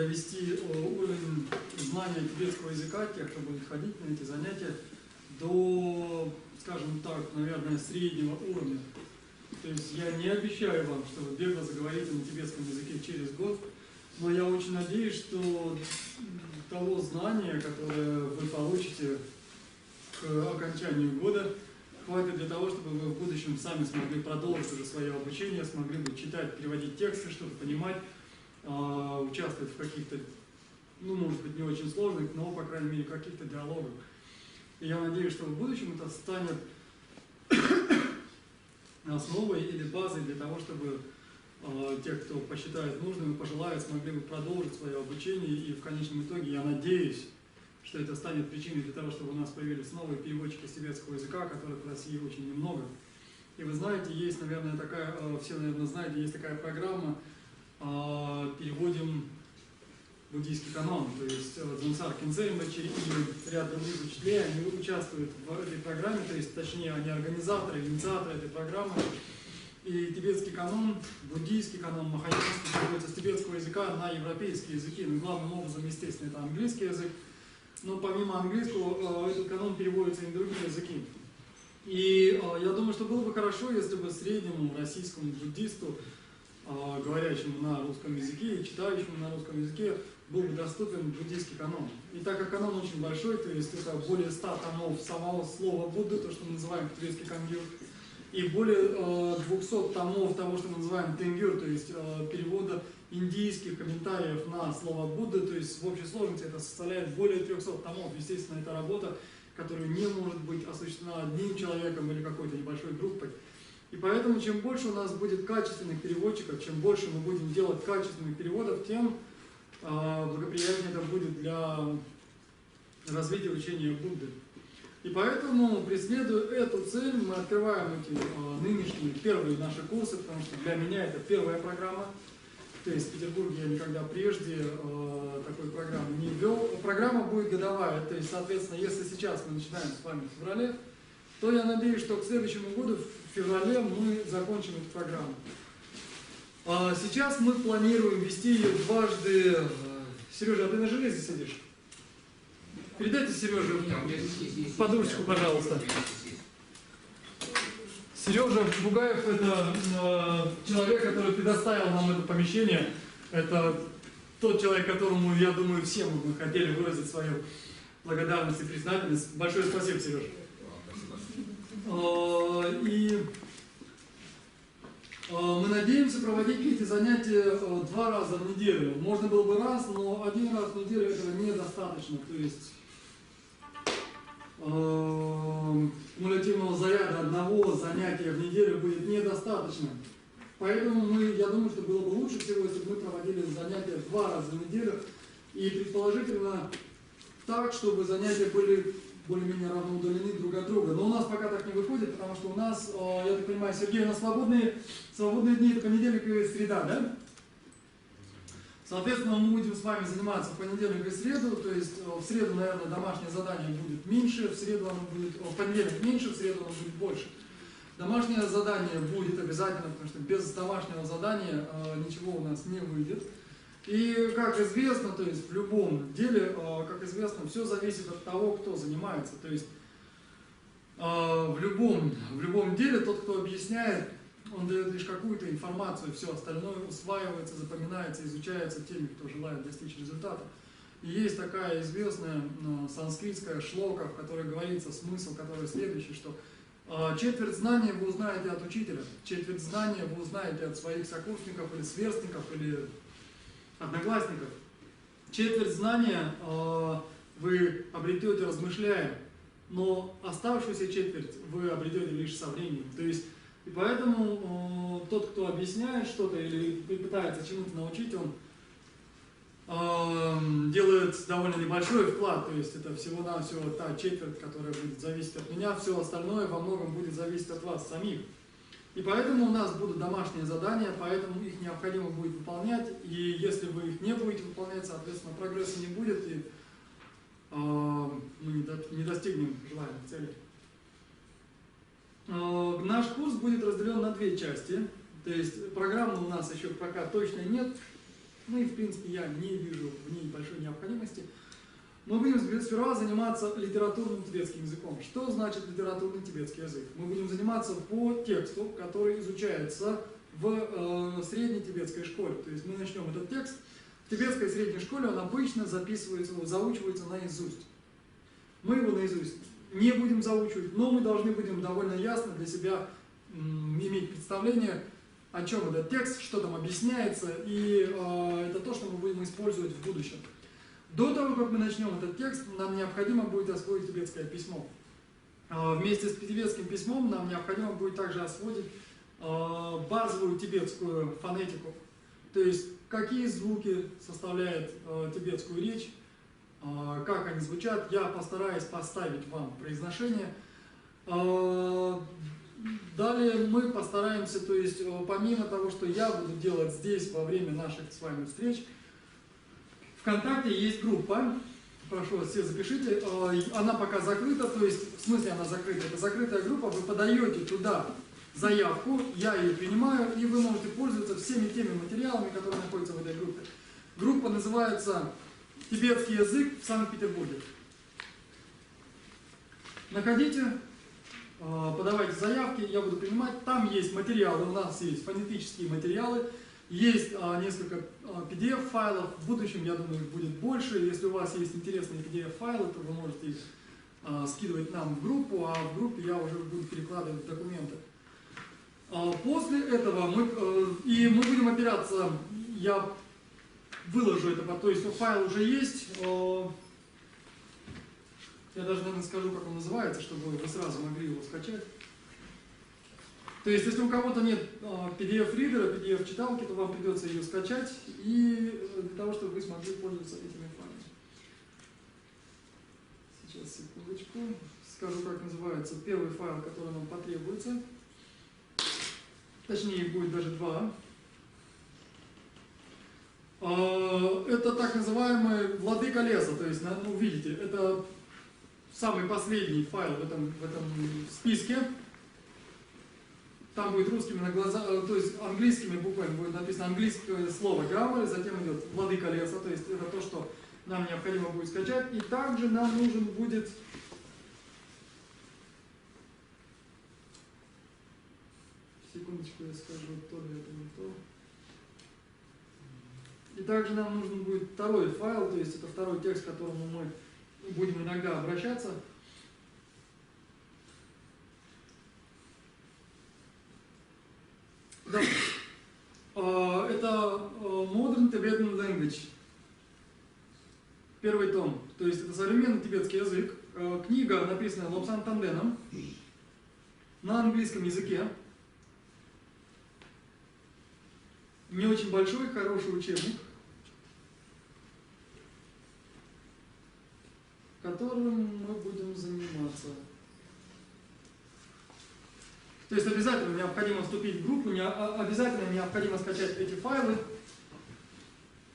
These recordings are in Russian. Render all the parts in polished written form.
довести уровень знания тибетского языка, тех, кто будет ходить на эти занятия, до, скажем так, наверное, среднего уровня. То есть я не обещаю вам, что вы бегло заговорите на тибетском языке через год, но я очень надеюсь, что того знания, которое вы получите к окончанию года, хватит для того, чтобы вы в будущем сами смогли продолжить уже свое обучение, смогли бы читать, переводить тексты, что-то понимать, участвовать в каких-то, ну, может быть, не очень сложных, но, по крайней мере, каких-то диалогах. И я надеюсь, что в будущем это станет основой или базой для того, чтобы те, кто посчитает нужным и пожелает, смогли бы продолжить свое обучение. И в конечном итоге я надеюсь, что это станет причиной для того, чтобы у нас появились новые переводчики с тибетского языка, которых в России очень немного. И вы знаете, есть, наверное, такая, все, наверное, знаете, есть такая программа «Переводим буддийский канон». То есть Дзонсар Кинзей и ряд других учителей, они участвуют в этой программе, то есть, точнее, они организаторы, инициаторы этой программы. И тибетский канон, буддийский канон, махаянский переводится с тибетского языка на европейские языки. Ну, главным образом, естественно, это английский язык. Но помимо английского, этот канон переводится и на другие языки. И я думаю, что было бы хорошо, если бы среднему российскому буддисту, говорящему на русском языке и читающему на русском языке, был бы доступен буддийский канон. И так как канон очень большой, то есть это более 100 томов самого слова Будды, то, что мы называем тибетский кангюр, и более 200 томов того, что мы называем тенгюр, то есть перевода индийских комментариев на слово Будды, то есть в общей сложности это составляет более 300 томов. Естественно, это работа, которая не может быть осуществлена одним человеком или какой-то небольшой группой. И поэтому, чем больше у нас будет качественных переводчиков, чем больше мы будем делать качественных переводов, тем благоприятнее это будет для развития учения Будды. И поэтому, преследуя эту цель, мы открываем эти нынешние первые наши курсы, потому что для меня это первая программа. То есть в Петербурге я никогда прежде такой программы не ввел. Программа будет годовая, то есть, соответственно, если сейчас мы начинаем с вами в феврале, то я надеюсь, что к следующему году, в феврале, мы закончим эту программу. Сейчас мы планируем вести ее дважды. Сережа, а ты на железе сидишь? Передайте Сереже подушечку, пожалуйста. Сережа Бугаев – это человек, который предоставил нам это помещение. Это тот человек, которому, я думаю, все мы бы хотели выразить свою благодарность и признательность. Большое спасибо, Сережа. И мы надеемся проводить эти занятия 2 раза в неделю. Можно было бы раз, но 1 раз в неделю этого недостаточно. То есть кумулятивного заряда одного занятия в неделю будет недостаточно. Поэтому я думаю, что было бы лучше всего, если бы мы проводили занятия 2 раза в неделю. И предположительно так, чтобы занятия были более-менее равно удалены друг от друга. Но у нас пока так не выходит, потому что у нас, я так понимаю, Сергей, у нас свободные дни — это понедельник и среда, да? Соответственно, мы будем с вами заниматься в понедельник и среду, то есть в среду, наверное, домашнее задание будет меньше, в понедельник меньше, в среду оно будет больше. Домашнее задание будет обязательно, потому что без домашнего задания ничего у нас не выйдет. И, как известно, то есть в любом деле, как известно, все зависит от того, кто занимается. То есть в любом деле тот, кто объясняет, он дает лишь какую-то информацию, все остальное усваивается, запоминается, изучается теми, кто желает достичь результата. И есть такая известная санскритская шлока, в которой говорится смысл, который следующий, что четверть знания вы узнаете от учителя, четверть знания вы узнаете от своих сокурсников или сверстников, или одноклассников. Четверть знания вы обретете, размышляя, но оставшуюся четверть вы обретете лишь со временем. То есть, и поэтому тот, кто объясняет что-то или пытается чему-то научить, он делает довольно небольшой вклад, то есть это всего-навсего та четверть, которая будет зависеть от меня, все остальное во многом будет зависеть от вас самих. И поэтому у нас будут домашние задания, поэтому их необходимо будет выполнять, и если вы их не будете выполнять, соответственно, прогресса не будет, и мы не достигнем желаемой цели. Наш курс будет разделен на 2 части, то есть программы у нас еще пока точно нет, Ну и в принципе я не вижу в ней большой необходимости. Мы будем сперва заниматься литературным тибетским языком. Что значит литературный тибетский язык? Мы будем заниматься по тексту, который изучается в средней тибетской школе. То есть мы начнем этот текст. В тибетской средней школе он обычно записывается, заучивается наизусть. Мы его наизусть не будем заучивать, но мы должны будем довольно ясно для себя иметь представление, о чем этот текст, что там объясняется, и это то, что мы будем использовать в будущем. До того, как мы начнем этот текст, нам необходимо будет освоить тибетское письмо. Вместе с тибетским письмом нам необходимо будет также освоить базовую тибетскую фонетику. То есть, какие звуки составляют тибетскую речь, как они звучат. Я постараюсь поставить вам произношение. Далее мы постараемся, то есть, помимо того, что я буду делать здесь во время наших с вами встреч, ВКонтакте есть группа, прошу вас, все запишите, она пока закрыта, то есть, в смысле она закрыта, это закрытая группа, вы подаете туда заявку, я ее принимаю, и вы можете пользоваться всеми теми материалами, которые находятся в этой группе. Группа называется «Тибетский язык в Санкт-Петербурге». Находите, подавайте заявки, я буду принимать, там есть материалы, у нас есть фонетические материалы, есть несколько PDF-файлов, в будущем, я думаю, их будет больше. Если у вас есть интересные PDF-файлы, то вы можете их скидывать нам в группу, а в группе я уже буду перекладывать документы. После этого мы будем опираться, я выложу это, то есть файл уже есть, я даже, наверное, скажу, как он называется, чтобы вы сразу могли его скачать. То есть, если у кого-то нет PDF-ридера, PDF-читалки, то вам придется ее скачать, и для того, чтобы вы смогли пользоваться этими файлами. Сейчас, секундочку, скажу, как называется первый файл, который нам потребуется. Точнее, их будет даже два. Это так называемый владыка леса, то есть, ну, видите, это самый последний файл в этом списке. Там будет русскими на глаза, то есть английскими буквами будет написано английское слово grammar, затем идет владыка леса, то есть это то, что нам необходимо будет скачать. И также нам нужен будет секундочку, я скажу, то ли это не то. И также нам нужен будет второй файл, то есть это второй текст, к которому мы будем иногда обращаться. Да. Это Modern Tibetan Language. Первый том. То есть это современный тибетский язык. Книга написана Лобсан Танденом на английском языке. Не очень большой, хороший учебник, которым мы будем заниматься. То есть обязательно необходимо вступить в группу, обязательно необходимо скачать эти файлы.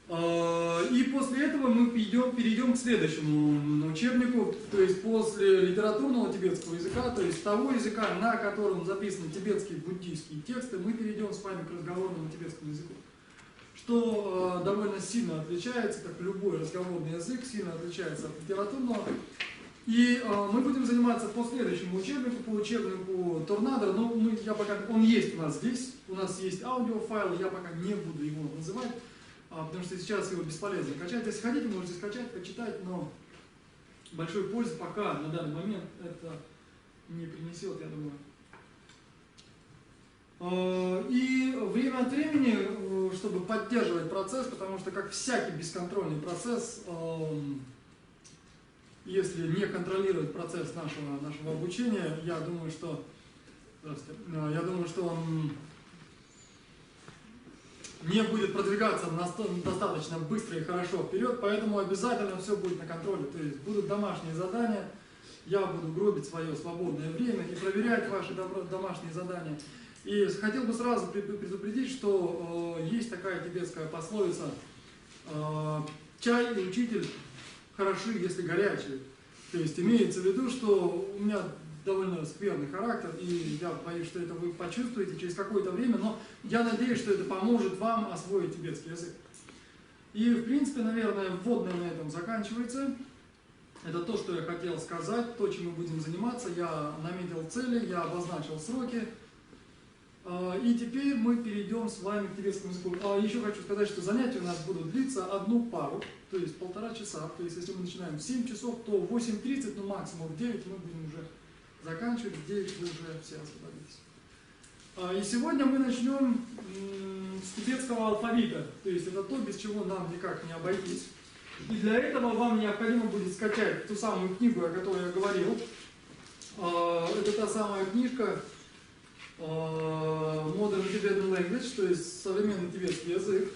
И после этого мы перейдем к следующему учебнику, то есть после литературного тибетского языка, то есть того языка, на котором записаны тибетские буддийские тексты, мы перейдем с вами к разговорному тибетскому языку. Что довольно сильно отличается, как любой разговорный язык, сильно отличается от литературного. И мы будем заниматься по следующему учебнику, по учебнику Торнадо, но он есть у нас здесь, у нас есть аудиофайл, я пока не буду его называть, потому что сейчас его бесполезно качать. Если хотите, можете скачать, почитать, но большой пользы пока на данный момент это не принесет, я думаю. И время от времени, чтобы поддерживать процесс, потому что как всякий бесконтрольный процесс, если не контролировать процесс нашего обучения, я думаю, что он не будет продвигаться достаточно быстро и хорошо вперед, поэтому обязательно все будет на контроле. То есть будут домашние задания, я буду гробить свое свободное время и проверять ваши домашние задания. И хотел бы сразу предупредить, что есть такая тибетская пословица: чай и учитель хороши, если горячие. То есть имеется в виду, что у меня довольно скверный характер, и я боюсь, что это вы почувствуете через какое-то время, но я надеюсь, что это поможет вам освоить тибетский язык. И, в принципе, наверное, вводное на этом заканчивается. Это то, что я хотел сказать, то, чем мы будем заниматься. Я наметил цели, я обозначил сроки. И теперь мы перейдем с вами к тибетскому языку. Еще хочу сказать, что занятия у нас будут длиться одну пару, то есть 1,5 часа. То есть если мы начинаем в 7 часов, то в 8:30, ну максимум в 9 мы будем уже заканчивать. В 9 вы уже все освободитесь. И сегодня мы начнем с тибетского алфавита. То есть это то, без чего нам никак не обойтись. И для этого вам необходимо будет скачать ту самую книгу, о которой я говорил. Это та самая книжка Modern Tibetan Language, то есть современный тибетский язык.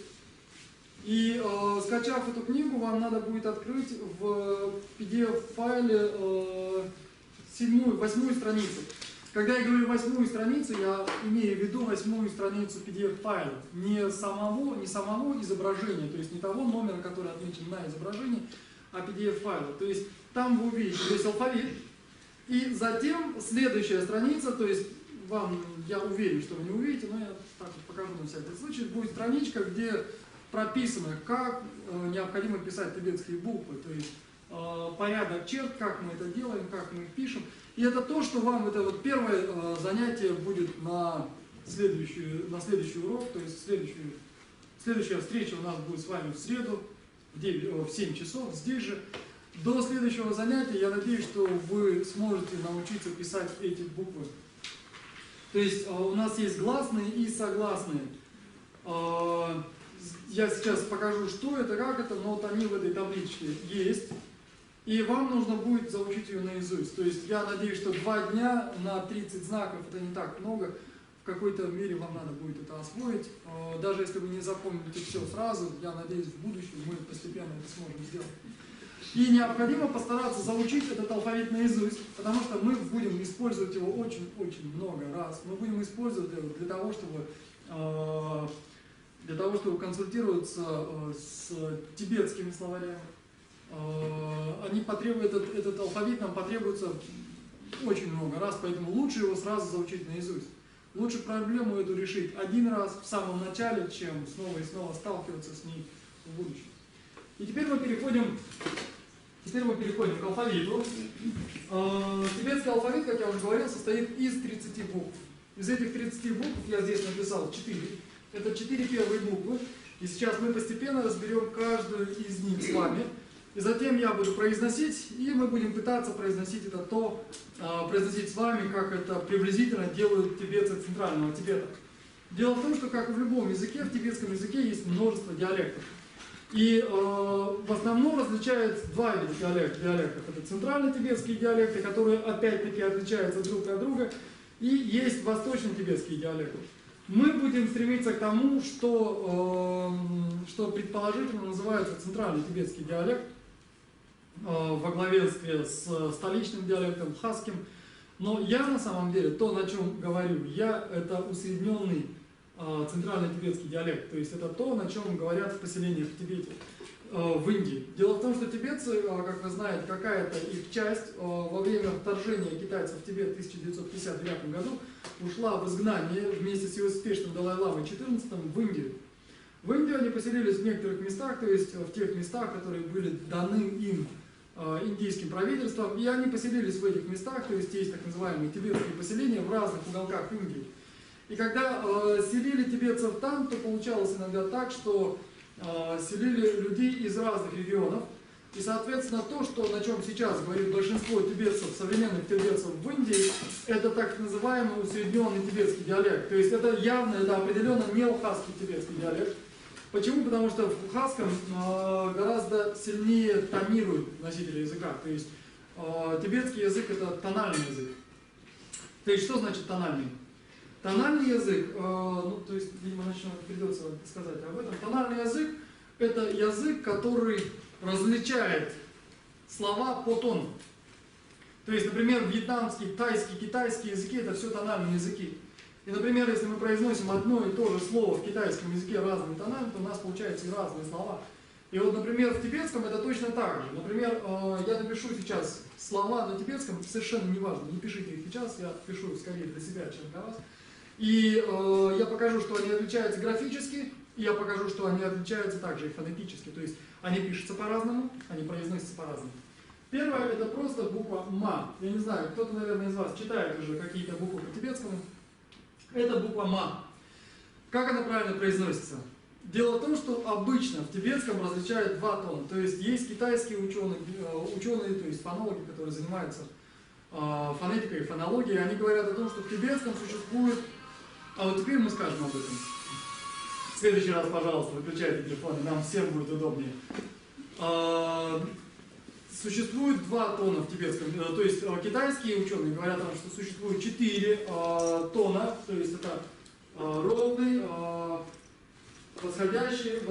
И скачав эту книгу, вам надо будет открыть в PDF-файле 8-ю страницу. Когда я говорю 8-ю страницу, я имею в виду 8-ю страницу PDF-файла. Не самого изображения, то есть не того номера, который отмечен на изображении, а PDF-файла. То есть там вы увидите весь алфавит. И затем следующая страница, то есть я уверен, что вы не увидите, но я так вот покажу на всякий случай, будет страничка, где прописано, как необходимо писать тибетские буквы, то есть порядок черт, как мы это делаем, как мы их пишем. И это то, что вам, это вот первое занятие будет на следующий урок, то есть следующая встреча у нас будет с вами в среду в 7 часов, здесь же. До следующего занятия я надеюсь, что вы сможете научиться писать эти буквы. То есть у нас есть гласные и согласные. Я сейчас покажу, что это, как это, но вот они в этой табличке есть. И вам нужно будет заучить ее наизусть. То есть я надеюсь, что 2 дня на 30 знаков это не так много. В какой-то мере вам надо будет это освоить. Даже если вы не запомните все сразу, я надеюсь, в будущем мы постепенно это сможем сделать. И необходимо постараться заучить этот алфавит наизусть, потому что мы будем использовать его очень-очень много раз. Мы будем использовать его для того, чтобы консультироваться с тибетскими словарями. Этот алфавит нам потребуется очень много раз, поэтому лучше его сразу заучить наизусть. Лучше проблему эту решить один раз в самом начале, чем снова и снова сталкиваться с ней в будущем. И теперь мы переходим к алфавиту. Тибетский алфавит, как я уже говорил, состоит из 30 букв. Из этих 30 букв я здесь написал 4. Это 4 первые буквы. И сейчас мы постепенно разберем каждую из них с вами. И затем я буду произносить, и мы будем пытаться произносить произносить с вами, как это приблизительно делают тибетцы Центрального Тибета. Дело в том, что, как и в любом языке, в тибетском языке есть множество диалектов. И в основном различают 2 вида диалектов. Это центрально-тибетские диалекты, которые опять-таки отличаются друг от друга, и есть восточно-тибетские диалекты. Мы будем стремиться к тому, что предположительно называется центральный тибетский диалект, во главенстве с столичным диалектом, хасским. Но я на самом деле, то, на чем говорю, это усредненный центральный тибетский диалект, то есть это то, на чем говорят в поселениях в Тибете, в Индии. Дело в том, что тибетцы, как вы знаете, какая-то их часть во время вторжения китайцев в Тибет в 1959 году ушла в изгнание вместе с его успешным Далай-ламой XIV в Индию. В Индию они поселились в некоторых местах, то есть в тех местах, которые были даны им индийским правительством, и они поселились в этих местах, то есть есть так называемые тибетские поселения в разных уголках Индии. И когда селили тибетцев там, то получалось иногда так, что селили людей из разных регионов. И, соответственно, на чем сейчас говорит большинство тибетцев, современных тибетцев в Индии, это так называемый усредненный тибетский диалект. То есть это определенно не лхасский тибетский диалект. Почему? Потому что в хасском гораздо сильнее тонируют носители языка. То есть тибетский язык это тональный язык. То есть что значит тональный? Тональный язык, то есть, видимо, придется сказать об этом. Тональный язык – это язык, который различает слова по тону. То есть, например, вьетнамский, тайский, китайский языки – это все тональные языки. И, например, если мы произносим одно и то же слово в китайском языке разными тонами, то у нас получаются и разные слова. И вот, например, в тибетском это точно так же. Например, я напишу сейчас слова на тибетском, совершенно неважно, не пишите их сейчас, я пишу скорее для себя, чем для вас. И я покажу, что они отличаются графически, И я покажу, что они отличаются также и фонетически. То есть они пишутся по-разному, они произносятся по-разному. Первое это просто буква ма. Я не знаю, кто-то, наверное, из вас читает уже какие-то буквы по-тибетскому. Это буква ма. Как она правильно произносится? Дело в том, что обычно в тибетском различают два тона. То есть китайские ученые, то есть фонологи, которые занимаются фонетикой и фонологией, они говорят о том, что в тибетском существует... А вот теперь мы скажем об этом. В следующий раз, пожалуйста, выключайте телефоны, нам всем будет удобнее. Существует два тона в тибетском, то есть китайские ученые говорят о том, что существует 4 тона, то есть это ровный, восходящий,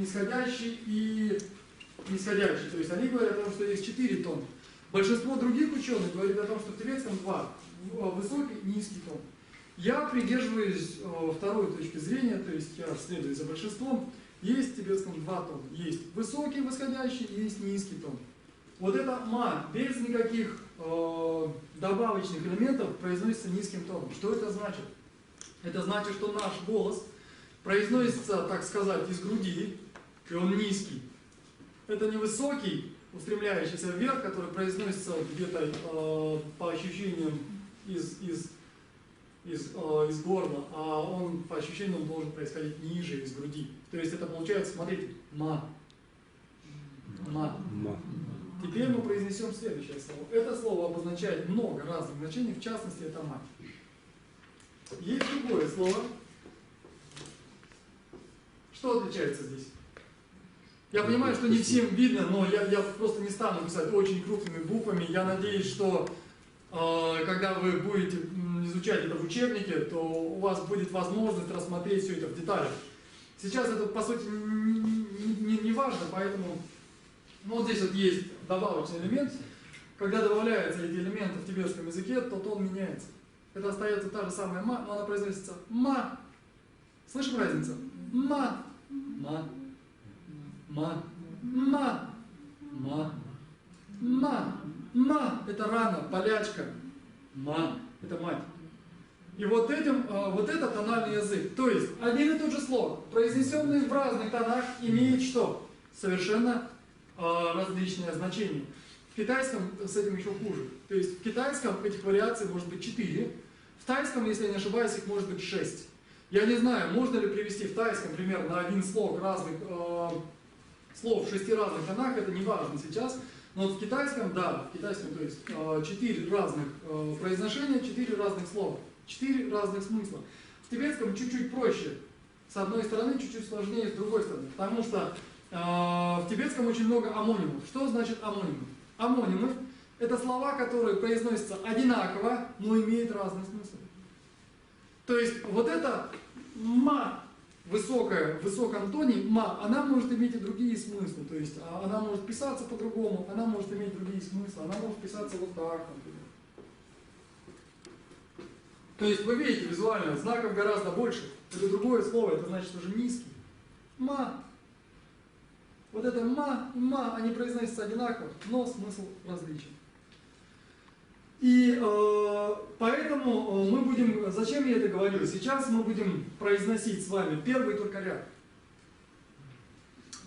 нисходящий и нисходящий. То есть они говорят о том, что есть 4 тона. Большинство других ученых говорит о том, что в тибетском 2, высокий и низкий тон. Я придерживаюсь второй точки зрения, то есть я следую за большинством. Есть в тибетском 2 тона. Есть высокий восходящий и есть низкий тон. Вот это ма, без никаких добавочных элементов, произносится низким тоном. Что это значит? Это значит, что наш голос произносится, так сказать, из груди, и он низкий. Это не высокий, устремляющийся вверх, который произносится где-то по ощущениям из горла, а он по ощущениям должен происходить ниже, из груди. То есть это получается, смотрите, ма. Ма. Теперь мы произнесем следующее слово. Это слово обозначает много разных значений, в частности это мать. Есть другое слово. Что отличается здесь? Я понимаю, что не всем видно, но я просто не стану писать очень крупными буквами. Я надеюсь, что когда вы будете изучать это в учебнике, то у вас будет возможность рассмотреть все это в деталях. Сейчас это, по сути, не важно, поэтому вот здесь вот есть добавочный элемент. Когда добавляются эти элементы в тибетском языке, то тон меняется. Это остается та же самая ма, но она произносится ма. Слышим разницу? Ма. Ма. Ма. Ма. Ма. Ма. Ма. Это рана, полячка. Ма. Это мать. И вот это тональный язык. То есть один и тот же слово, произнесенный в разных тонах, имеет что? Совершенно различное значение. В китайском с этим еще хуже. То есть в китайском этих вариаций может быть 4. В тайском, если я не ошибаюсь, их может быть 6. Я не знаю, можно ли привести в тайском примерно на один слог разных слов в 6 разных тонах, это не важно сейчас. Но вот в китайском, да, в китайском, то есть 4 разных произношения, 4 разных слова, 4 разных смысла. В тибетском чуть-чуть проще. С одной стороны, чуть-чуть сложнее с другой стороны. Потому что в тибетском очень много амонимов. Что значит амонимы? Амонимы – это слова, которые произносятся одинаково, но имеют разный смысл. То есть вот это ма, высокая, в высоком тоне, ма, она может иметь и другие смыслы. То есть она может писаться по-другому, она может иметь другие смыслы, она может писаться вот так, например. То есть вы видите визуально, знаков гораздо больше. Это другое слово, это значит уже низкий. Ма. Вот это ма и ма, они произносятся одинаково, но смысл различен. И поэтому мы будем, зачем я это говорю? Сейчас мы будем произносить с вами первый только ряд.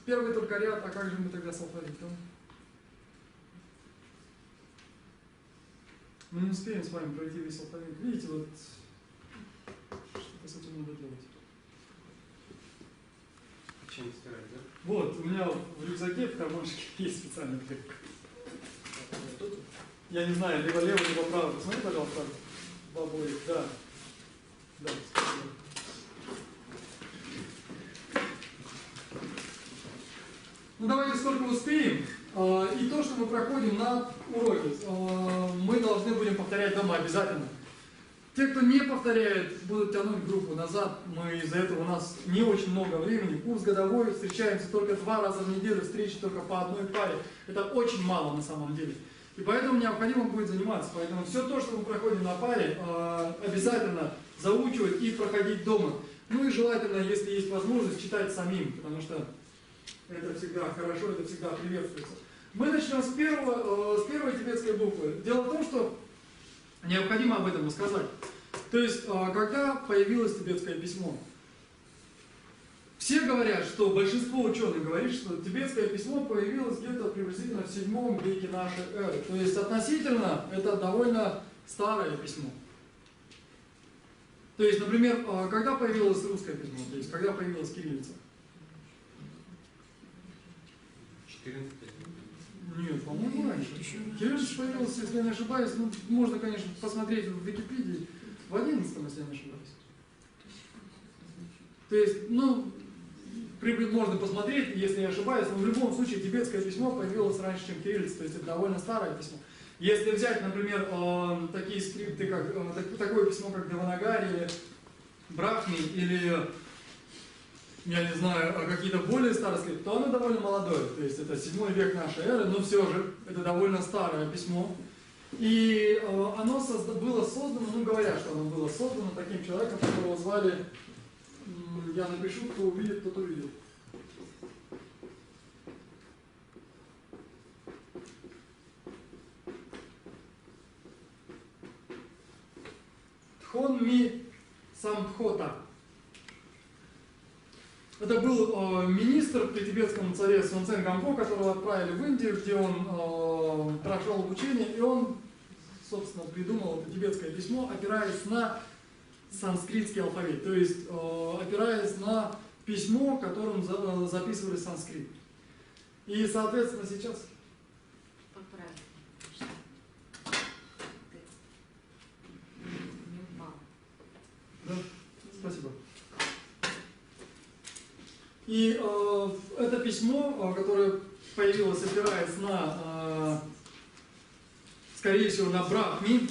Первый только ряд, а как же мы тогда с алфавитом? Мы не успеем с вами пройти весь алфавит. Видите, вот что-то с этим надо делать. Чем стирать, да? Вот, у меня в рюкзаке, в кармашке есть специальный клейк. Я не знаю, либо лево, либо право. Посмотри, пожалуйста, бабулик. Да. Да, спасибо. Ну давайте сколько успеем. И то, что мы проходим на уроке, мы должны будем повторять дома обязательно. Те, кто не повторяет, будут тянуть группу назад. Мы из-за этого у нас не очень много времени. Курс годовой, встречаемся только 2 раза в неделю, встречи только по одной паре. Это очень мало на самом деле. И поэтому необходимо будет заниматься. Поэтому все то, что мы проходим на паре, обязательно заучивать и проходить дома. Ну и желательно, если есть возможность, читать самим, потому что это всегда хорошо, это всегда приветствуется. Мы начнем с первой тибетской буквы. Дело в том, что необходимо об этом рассказать. То есть, когда появилось тибетское письмо? Все говорят, что большинство ученых говорит, что тибетское письмо появилось где-то приблизительно в 7 веке нашей эры. То есть относительно это довольно старое письмо. То есть, например, когда появилось русское письмо, то есть когда появилась кириллица? 14 Нет, по-моему, раньше. Кириллица появилась, если я не ошибаюсь, ну, можно, конечно, посмотреть в Википедии, в 11-м, если я не ошибаюсь. То есть, ну, можно посмотреть, если не ошибаюсь, но в любом случае тибетское письмо появилось раньше, чем кириллица, то есть это довольно старое письмо. Если взять, например, такие скрипты, как такое письмо, как Деванагари, Брахми или, я не знаю, какие-то более старые скрипты, то оно довольно молодое, то есть это 7 век нашей эры, но все же это довольно старое письмо. И оно было создано, ну говорят, что оно было создано таким человеком, которого звали, я напишу, кто увидит, тот увидит. Тхонми Сампхота. Это был министр при тибетском царе Сунцен Гампо, которого отправили в Индию, где он прошел обучение, и он, собственно, придумал это тибетское письмо, опираясь на санскритский алфавит, то есть опираясь на письмо, которым записывали санскрит. И, соответственно, сейчас... Да, спасибо. И это письмо, которое появилось, опираясь на, скорее всего, на Брахми,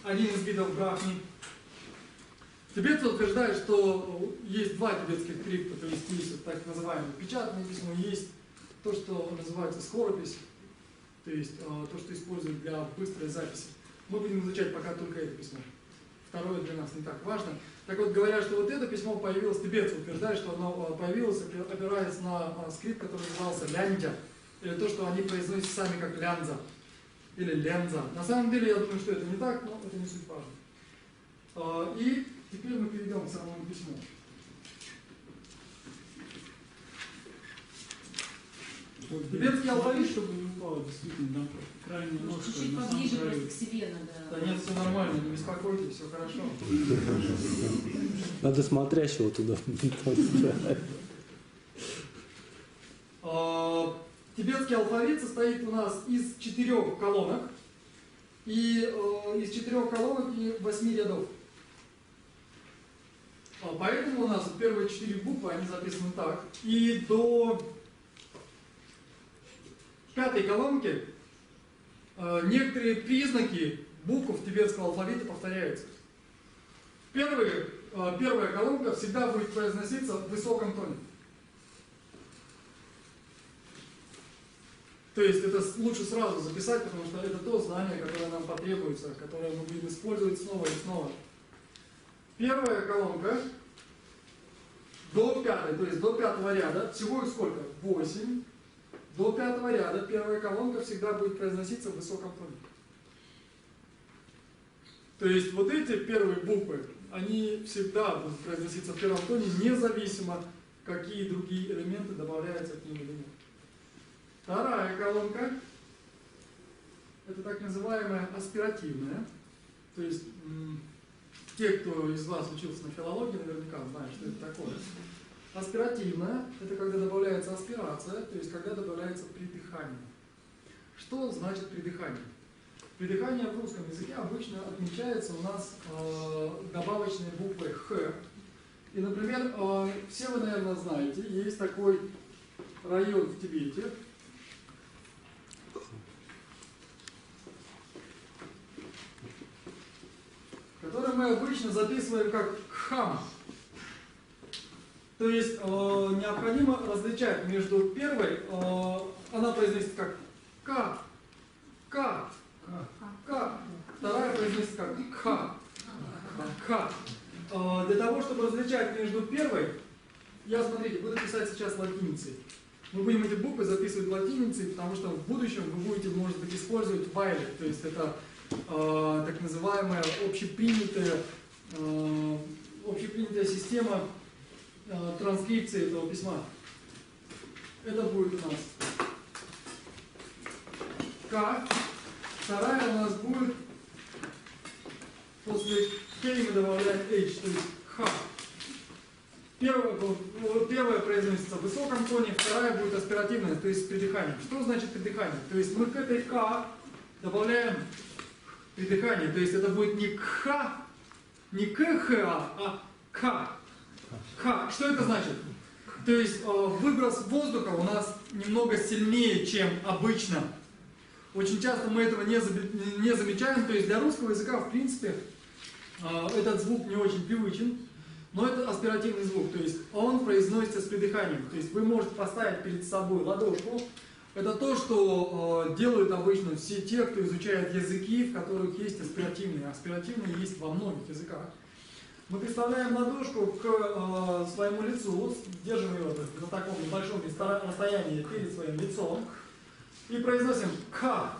один из видов Брахми. Тибетцы утверждают, что есть два тибетских крипта, то есть есть так называемое печатное письмо, есть то, что называется скоропись, то есть то, что используют для быстрой записи. Мы будем изучать пока только это письмо. Второе для нас не так важно. Так вот, говорят, что вот это письмо появилось, тибетцы утверждают, что оно появилось, опираясь на скрипт, который назывался лянджа, или то, что они произносят сами как лянза, или ленза. На самом деле, я думаю, что это не так, но это не суть важно. И теперь мы перейдем к самому письму. Тибетский алфавит, чтобы не упало, действительно, там крайне ножка. Чуть-чуть поближе просто к себе надо. Да нет, все нормально, не беспокойтесь, все хорошо. Надо смотрящего туда. Тибетский алфавит состоит у нас из 4 колонок, и из 4 колонок и 8 рядов. Поэтому у нас первые 4 буквы, они записаны так. И до 5-й колонки некоторые признаки букв тибетского алфавита повторяются. Первая колонка всегда будет произноситься в высоком тоне. То есть это лучше сразу записать, потому что это то знание, которое нам потребуется, которое мы будем использовать снова и снова. Первая колонка до 5-й, то есть до 5-го ряда, всего их сколько? 8. До 5-го ряда первая колонка всегда будет произноситься в высоком тоне. То есть вот эти первые буквы, они всегда будут произноситься в первом тоне, независимо, какие другие элементы добавляются к ним или нет. Вторая колонка – это так называемая аспиративная. То есть те, кто из вас учился на филологии, наверняка знают, что это такое. Аспиративная – это когда добавляется аспирация, то есть когда добавляется придыхание. Что значит придыхание? Придыхание в русском языке обычно отмечается у нас добавочной буквой «х». И, например, все вы, наверное, знаете, есть такой район в Тибете, который мы обычно записываем как «хам». То есть необходимо различать между первой, она произносится как «к», «к», «к», вторая произносится как «х», «х». Для того, чтобы различать между первой, я, смотрите, буду писать сейчас латиницей. Мы будем эти буквы записывать латиницей, потому что в будущем вы будете, может быть, использовать вайле, то есть это так называемая общепринятая система транскрипции этого письма. Это будет у нас К. Вторая у нас будет после К мы добавляем H, то есть Х. Первая произносится в высоком тоне, вторая будет аспиративная, то есть с придыханием. Что значит придыхание? То есть мы к этой К добавляем придыхание, то есть это будет не К, не КХ, а К. К. Что это значит? То есть выброс воздуха у нас немного сильнее, чем обычно. Очень часто мы этого не замечаем, то есть для русского языка в принципе этот звук не очень привычен. Но это аспиративный звук, то есть он произносится с придыханием. То есть вы можете поставить перед собой ладошку. Это то, что делают обычно все те, кто изучает языки, в которых есть аспиративные. Аспиративные есть во многих языках. Мы представляем ладошку к своему лицу, держим его на таком небольшом расстоянии перед своим лицом и произносим «К».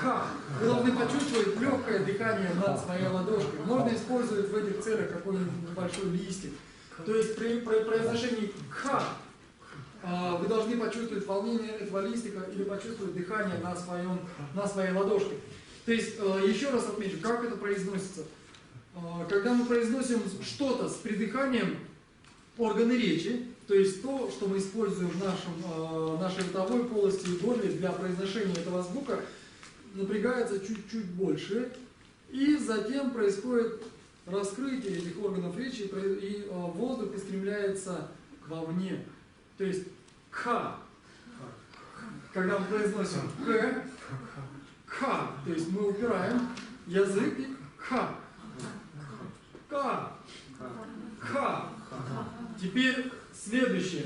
«К». Вы должны почувствовать легкое дыхание над своей ладошкой. Можно использовать в этих целях какой-нибудь небольшой листик. То есть при произношении «К» вы должны почувствовать волнение этого листика или почувствовать дыхание на своей ладошке. То есть, еще раз отмечу, как это произносится. Когда мы произносим что-то с придыханием, органы речи, то есть то, что мы используем в нашей ротовой полости и горле для произношения этого звука, напрягается чуть-чуть больше, и затем происходит раскрытие этих органов речи, и воздух устремляется вовне. То есть «К». Когда мы произносим «К», «К», то есть мы упираем язык и «К». «К». «К». Теперь следующий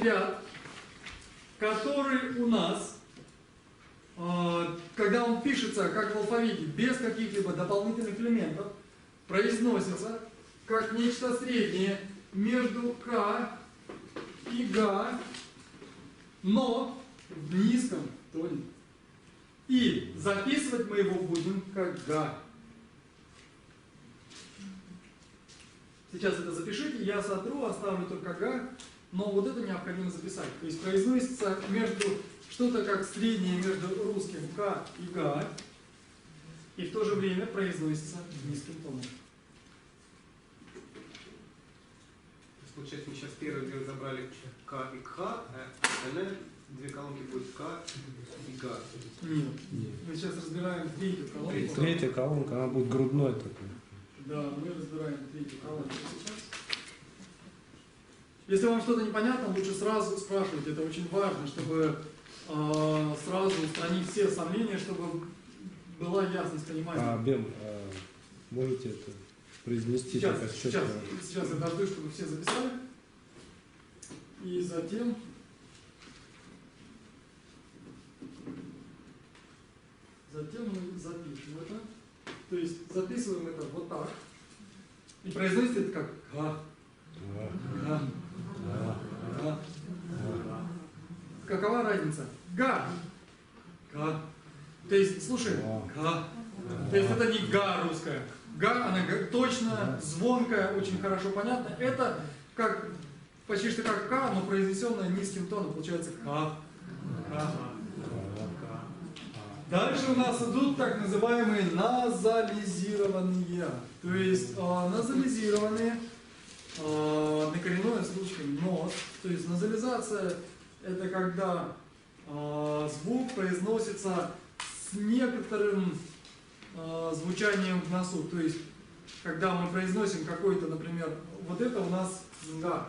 ряд, который у нас, когда он пишется как в алфавите, без каких-либо дополнительных элементов, произносится как нечто среднее между К и Г, но в низком тоне. И записывать мы его будем как Г. Сейчас это запишите, я сотру, оставлю только Г, но вот это необходимо записать. То есть произносится что-то как среднее между русским К и Г, и в то же время произносится низким тоном. Получается, мы сейчас первые две забрали К и К, а две колонки будет К и Г. Нет. Мы сейчас разбираем третью колонку. Третья колонка, она будет грудной такой. Да, мы разбираем третью колонку сейчас. Если вам что-то непонятно, лучше сразу спрашивайте. Это очень важно, чтобы сразу устранить все сомнения, чтобы была ясность понимания. Бем, можете это произнести? Сейчас я дожду, чтобы все записали. И затем мы запишем это. То есть записываем это вот так. И произносится это как «га». «Га». «Га». Какова разница? «Га». «Га». То есть, слушай, «га». То есть это не «га» русская. «Га», она точно, звонкая, очень хорошо понятна. Это как, почти что как «к», но произнесенная низким тоном. Получается «ка». «Ка». Дальше у нас идут так называемые назализированные. То есть назализированные, накоренное с ручкой нос. То есть назализация — это когда звук произносится с некоторым звучанием в носу. То есть когда мы произносим какой-то, например, вот это у нас «нга».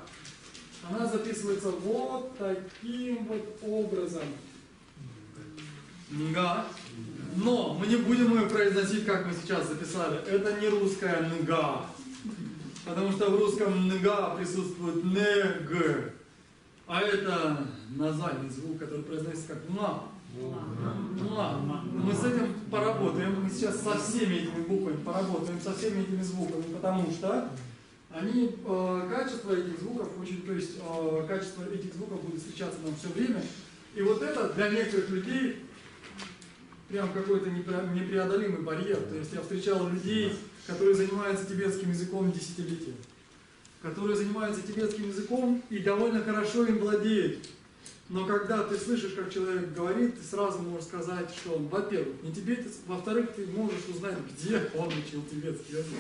Она записывается вот таким вот образом. «Нга». Но мы не будем ее произносить, как мы сейчас записали. Это не русская «нга». Потому что в русском «нга» присутствует «нег». А это назальный звук, который произносится как «ма». Мы с этим поработаем. Мы сейчас со всеми этими буквами поработаем, со всеми этими звуками, потому что они, качество этих звуков очень, то есть качество этих звуков будет встречаться нам все время. И вот это для некоторых людей прям какой-то непреодолимый барьер. То есть я встречал людей, которые занимаются тибетским языком десятилетия. которые занимаются тибетским языком и довольно хорошо им владеют. Но когда ты слышишь, как человек говорит, ты сразу можешь сказать, что он, во-первых, не тибетец, во-вторых, ты можешь узнать, где он учил тибетский язык.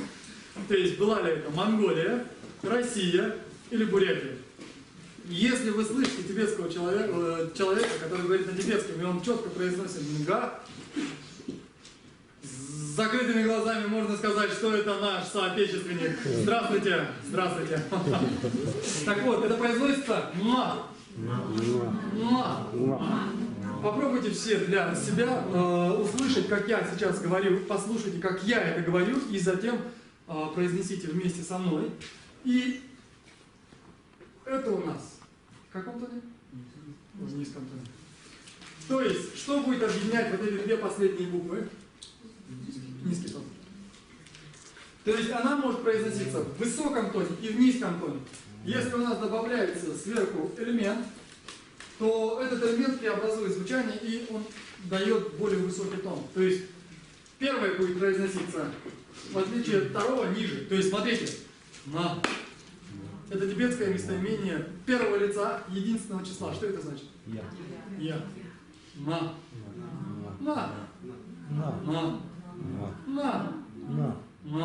То есть была ли это Монголия, Россия или Бурятия. Если вы слышите тибетского человека, который говорит на тибетском, и он четко произносит «нга», с закрытыми глазами можно сказать, что это наш соотечественник. Здравствуйте, здравствуйте. Так вот, это произносится «ма». Попробуйте все для себя услышать, как я сейчас говорю, послушайте, как я это говорю, и затем произнесите вместе со мной. И это у нас в каком тоне? В низком тоне. То есть, что будет объединять вот эти две последние буквы? Низкий тон. То есть она может произноситься в высоком тоне и в низком тоне. Если у нас добавляется сверху элемент, то этот элемент преобразует звучание, и он дает более высокий тон. То есть первое будет произноситься, в отличие от второго, ниже. То есть смотрите, «на». Это тибетское местоимение первого лица единственного числа. Что это значит? Я. Я. «На». «На». На. «На». На. «На». На. «На».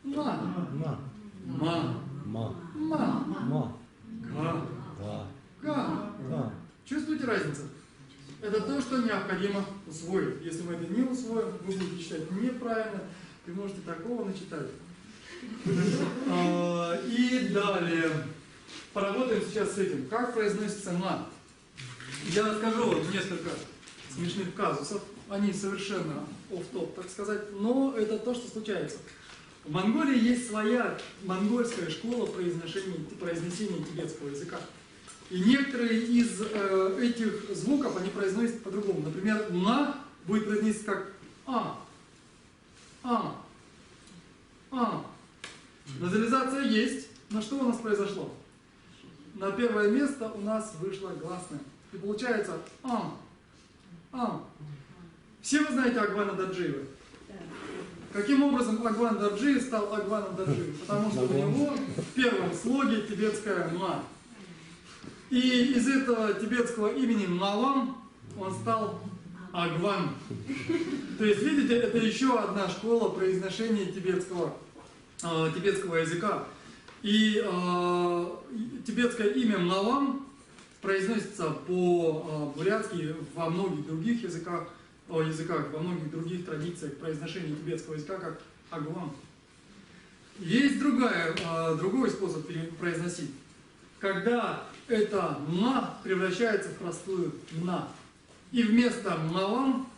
На. «На». На. «Ма». Ма. «Ма». Ма. «Га». Га. «Га». Га. Чувствуете разницу? Это то, что необходимо усвоить. Если мы это не усвоим, вы будете читать неправильно, вы можете такого начитать. И далее. Поработаем сейчас с этим. Как произносится «на». Я расскажу вам несколько смешных казусов. Они совершенно офф-топ, так сказать, но это то, что случается. В Монголии есть своя монгольская школа произнесения тибетского языка. И некоторые из этих звуков они произносят по-другому. Например, «на» будет произнесено как «а». «А». «А». Назализация есть, но что у нас произошло? На первое место у нас вышла гласная. И получается «а». «А». Все вы знаете Агвана Даджиева? Каким образом Агван Даджиев стал Агваном Даджиевым? Потому что у него в первом слоге тибетская «ма». И из этого тибетского имени Малам он стал Агван. То есть, видите, это еще одна школа произношения тибетского языка. И тибетское имя Малам произносится по-бурятски во многих других языках, во многих других традициях произношения тибетского языка, как Агван. Есть другой способ произносить. Когда это «ма» превращается в простую «на». И вместо «малам»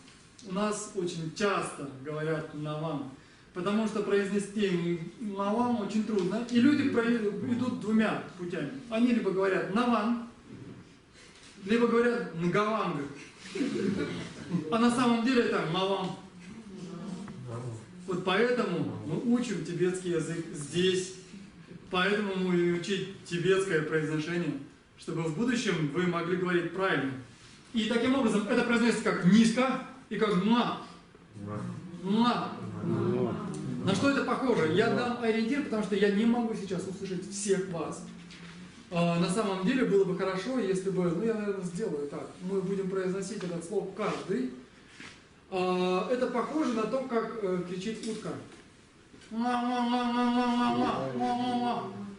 у нас очень часто говорят «навам». Потому что произнести «малам» очень трудно. И люди идут двумя путями. Они либо говорят «наван», либо говорят «нгаванга». А на самом деле это «малам». Вот поэтому мы учим тибетский язык здесь. Поэтому мы будем учить тибетское произношение, чтобы в будущем вы могли говорить правильно. И таким образом это произносится как низко и как «ма». «Ма». На что это похоже? Я дам ориентир, потому что я не могу сейчас услышать всех вас. На самом деле было бы хорошо, если бы, я, наверное, сделаю так. Мы будем произносить этот слог каждый. Это похоже на то, как кричит утка.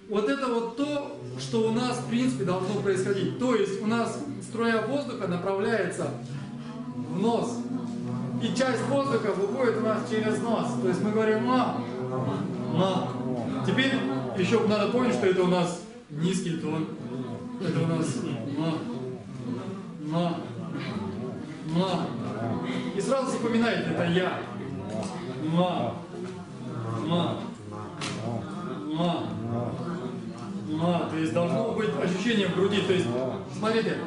Вот это вот то, что у нас в принципе должно происходить. То есть у нас струя воздуха направляется в нос. И часть воздуха выходит у нас через нос. То есть мы говорим «ма». Теперь еще надо помнить, что это у нас низкий тон. Это у нас «ма». И сразу запоминайте, это я. «Ма». То есть должно быть ощущение в груди. То есть, смотрите.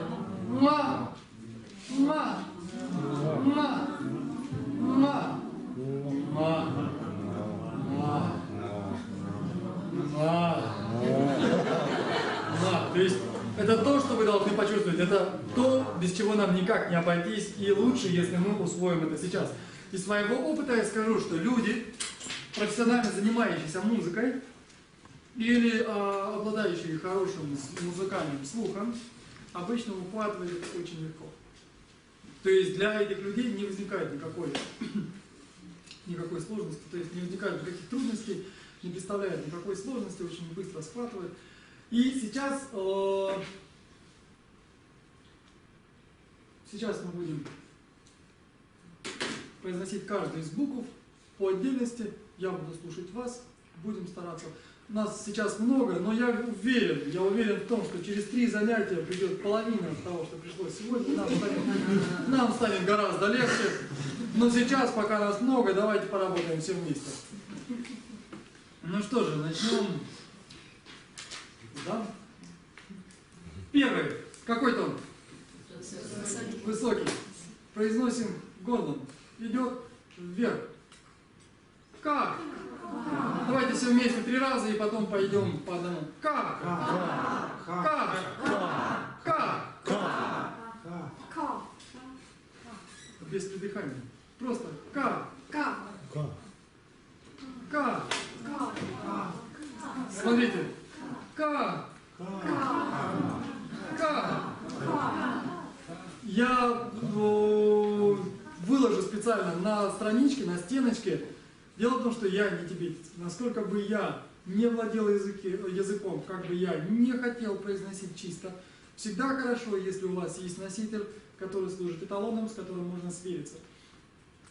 То есть это то, что вы должны почувствовать. Это то, без чего нам никак не обойтись. И лучше, если мы усвоим это сейчас. Из своего опыта я скажу, что люди, профессионально занимающиеся музыкой, или обладающие хорошим музыкальным слухом, обычно ухватывают это очень легко. То есть для этих людей не возникает никакой сложности, то есть не возникает никаких трудностей, не представляет никакой сложности, очень быстро схватывает. И сейчас мы будем произносить каждую из букв по отдельности. Я буду слушать вас, будем стараться. Нас сейчас много, но я уверен в том, что через 3 занятия придет половина того, что пришло сегодня. Нам станет гораздо легче. Но сейчас, пока нас много, давайте поработаем все вместе. Ну что же, начнем. Да? Первый. Какой тон? Высокий. Произносим горлом. Идет вверх. Как? Давайте все вместе 3 раза и потом пойдем по одному. Как? Как? Без придыхания. Просто как? Как? Смотрите. Как? Я выложу специально на страничке, на стеночке. Дело в том, что я не тибетец. Насколько бы я не владел языком, как бы я не хотел произносить чисто, всегда хорошо, если у вас есть носитель, который служит эталоном, с которым можно свериться.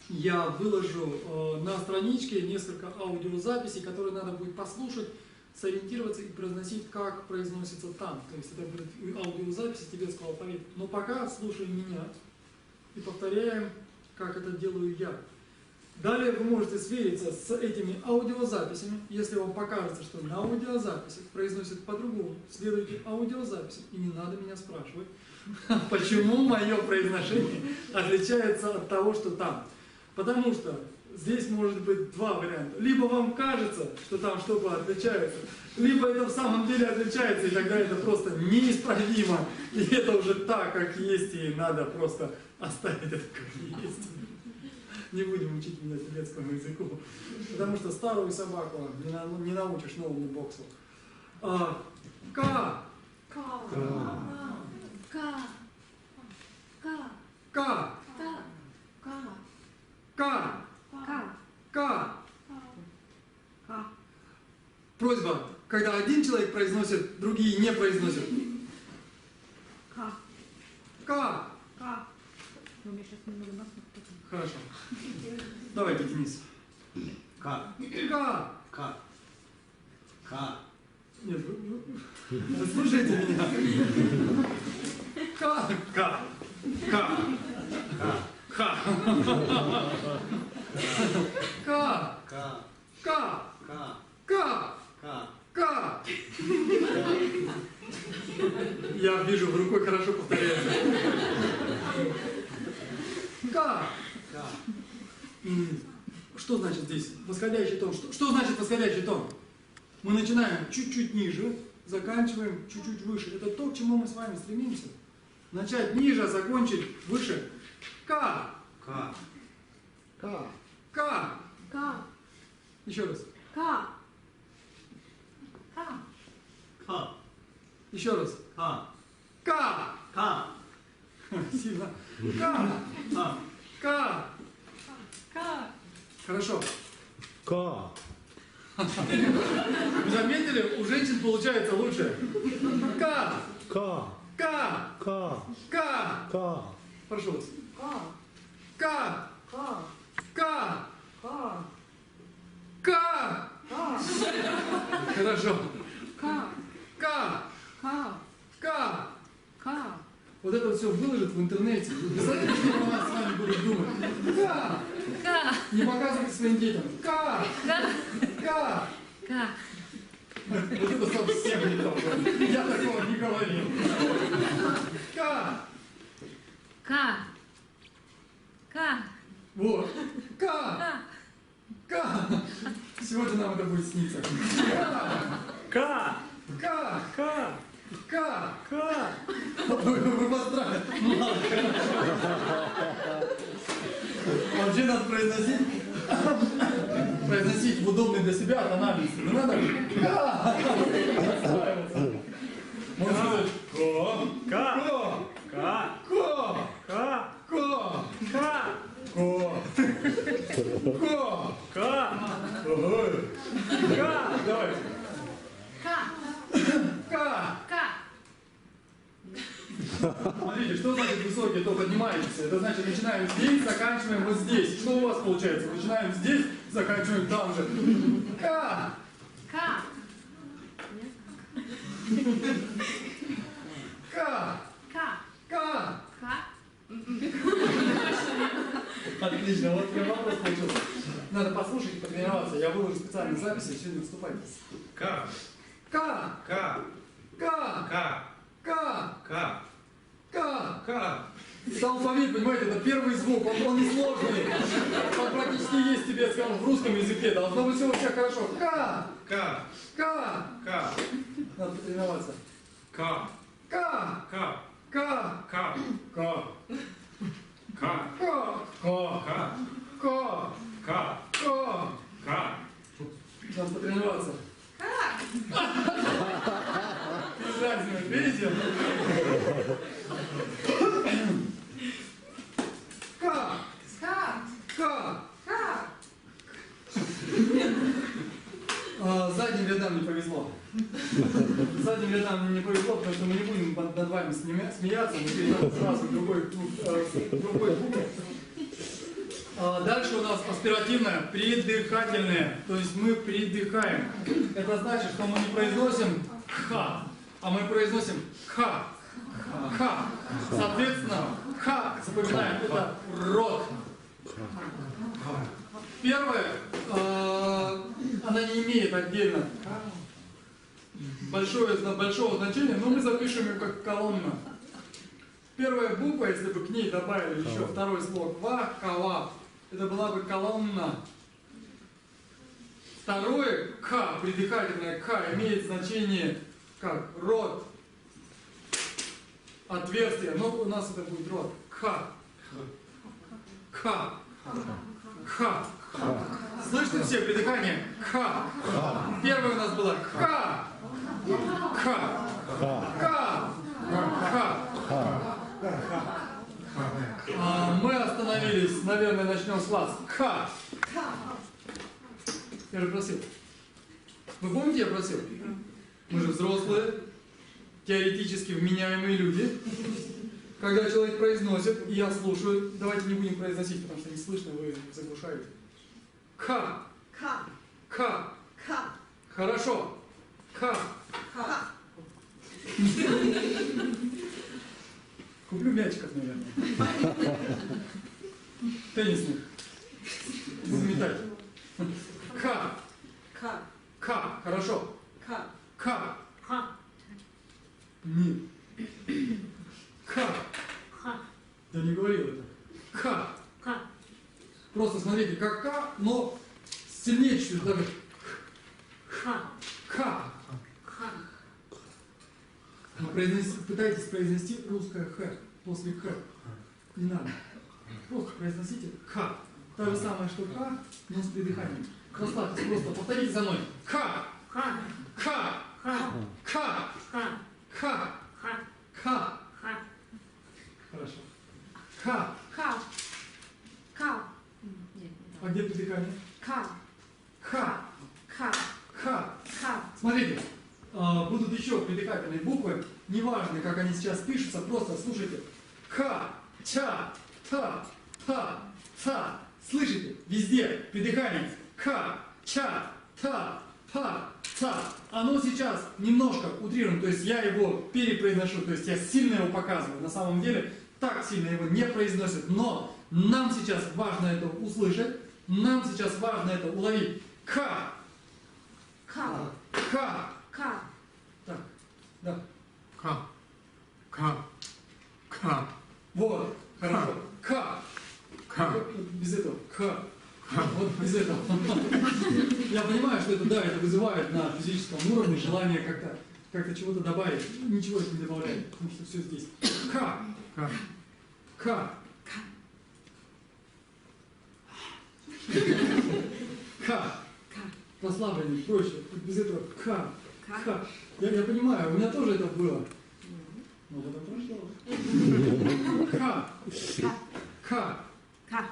Я выложу на страничке несколько аудиозаписей, которые надо будет послушать, сориентироваться и произносить, как произносится там. То есть это будет аудиозаписи тибетского алфавита. Но пока слушаем меня и повторяем, как это делаю я. Далее вы можете свериться с этими аудиозаписями. Если вам покажется, что на аудиозаписи произносят по-другому, следуйте аудиозаписям. И не надо меня спрашивать, почему мое произношение отличается от того, что там. Потому что здесь может быть 2 варианта. Либо вам кажется, что там что-то отличается, либо это в самом деле отличается, и тогда это просто неисправимо. И это уже так, как есть, и надо просто оставить это как есть. Не будем учить меня тибетскому языку, потому что старую собаку не научишь новому боксу. Ка. Просьба, когда один человек произносит, другие не произносят. Ка. Хорошо. Давайте, Денис. К. Нет, вы слушайте меня. Ка. Я вижу, в рукой хорошо повторяется. Ка. Что значит здесь восходящий тон? Что значит восходящий тон? Мы начинаем чуть-чуть ниже, заканчиваем чуть-чуть выше. Это то, к чему мы с вами стремимся. Начать ниже, закончить выше. Ка. Еще раз. Еще раз. Ка. Сильно. Ка. Хорошо. Вы заметили, у женщин получается лучше. Ка. Прошу вас. Ка. Хорошо. Вот это вот все выложат в интернете. Представляете, что у нас с вами будут думать? Не показывайте своим детям. Вот это совсем не то. Я такого не говорил. Вот. Сегодня нам это будет сниться. Вы поздравили. Вообще надо произносить. произносить в удобной для себя тональности. Не надо настраиваться. Можно сказать ка, Ка. ка, Ка. ка, Ка. ка, ка, Ка. ой. Ка. Давайте. Ка. Ка. Ка. Смотрите, что значит высокие, то поднимаетесь. Это значит начинаем здесь, заканчиваем вот здесь. Что у вас получается? Начинаем здесь, заканчиваем там же. Ка. Ка. Ка. Ка. Ка. Ка. Отлично, вот я вопрос получился. Надо послушать и потренироваться. Я выложу специальные записи, сегодня выступайте. Ка. Ка. Ка. Ка. Ка. Ка. Ка. Ка. Ка. Это алфавит, понимаете, это первый звук, он несложный. Он практически есть тебе, скажем, в русском языке. Должно быть все у всех хорошо. Ка. Ка. Ка. Ка. Надо потренироваться. Ка. Ка. Ка. Ка. Ка. Ка. Ка. Ка. Ка. Ка. Ка. Ка. Ка. Ка. Надо потренироваться. Разные, видите? Ка. Ка. Ка. Ка. Задним рядам не повезло. Задним рядам не повезло, потому что мы не будем над вами смеяться, мы перейдем сразу к другой букве. Дальше у нас аспиративное, придыхательное, то есть мы придыхаем. Это значит, что мы не произносим ха, а мы произносим ха. Ха. Соответственно, ха, запоминаем, это рот. Первое, она не имеет отдельно большого значения, но мы запишем ее как колонна. Первая буква, если бы к ней добавили еще второй слог ва, кава, это была бы колонна. Второе к, придыхательное к, имеет значение как рот, отверстие, но у нас это будет рот. К. К. К. Слышите все придыхание? К. Первое у нас было К. К. К. К. Мы остановились, наверное, начнем с вас. К. Я же просил. Вы помните, я просил? Мы же взрослые, теоретически вменяемые люди. Когда человек произносит, и я слушаю, давайте не будем произносить, потому что не слышно, вы заглушаете. К. Ка. К. Ка. Хорошо. К. Ка. Куплю мячиков, наверное. Теннисных. Буду метать. К. Ка. К. Хорошо. Ка. К. Ха. Нет. К. Ха. Я не говорил это. К. Ка. Просто смотрите, как К, но сильнее чуть-чуть. Так. Ха. К. Ха. Но пытайтесь произнести русское Х после К. Не надо. Просто произносите К. То же самое, что К, но с придыханием. Расслабьтесь, просто повторите за мной. К. Ха. К. Ха. К. Ха. К. Ха. К. Ха. Хорошо. К. Ка. Ка. Нет, А где придыхание? Ка. К. Ка. К. Ка. Смотрите, будут еще придыхательные буквы. Неважно, как они сейчас пишутся, просто слушайте. К. Ча. Та. Та. Ца. Слышите? Везде придыхание. К. Ча. Та. Та. Ца. Оно сейчас немножко утрировано, то есть я его перепроизношу, то есть я сильно его показываю. На самом деле так сильно его не произносят, но нам сейчас важно это услышать, нам сейчас важно это уловить. К. Ка. К. Ка. Так, да. К. К. К. Вот, хорошо. К. К. Без этого. К. Вот без этого. Я понимаю, что это, да, это вызывает на физическом уровне желание как-то чего-то добавить. Ничего это не добавляет, потому что все здесь. К. К. К. К. послабленнее, проще. Без этого К. Ка. К. Я понимаю, у меня тоже это было. Но потом прошло. К. К. Ка.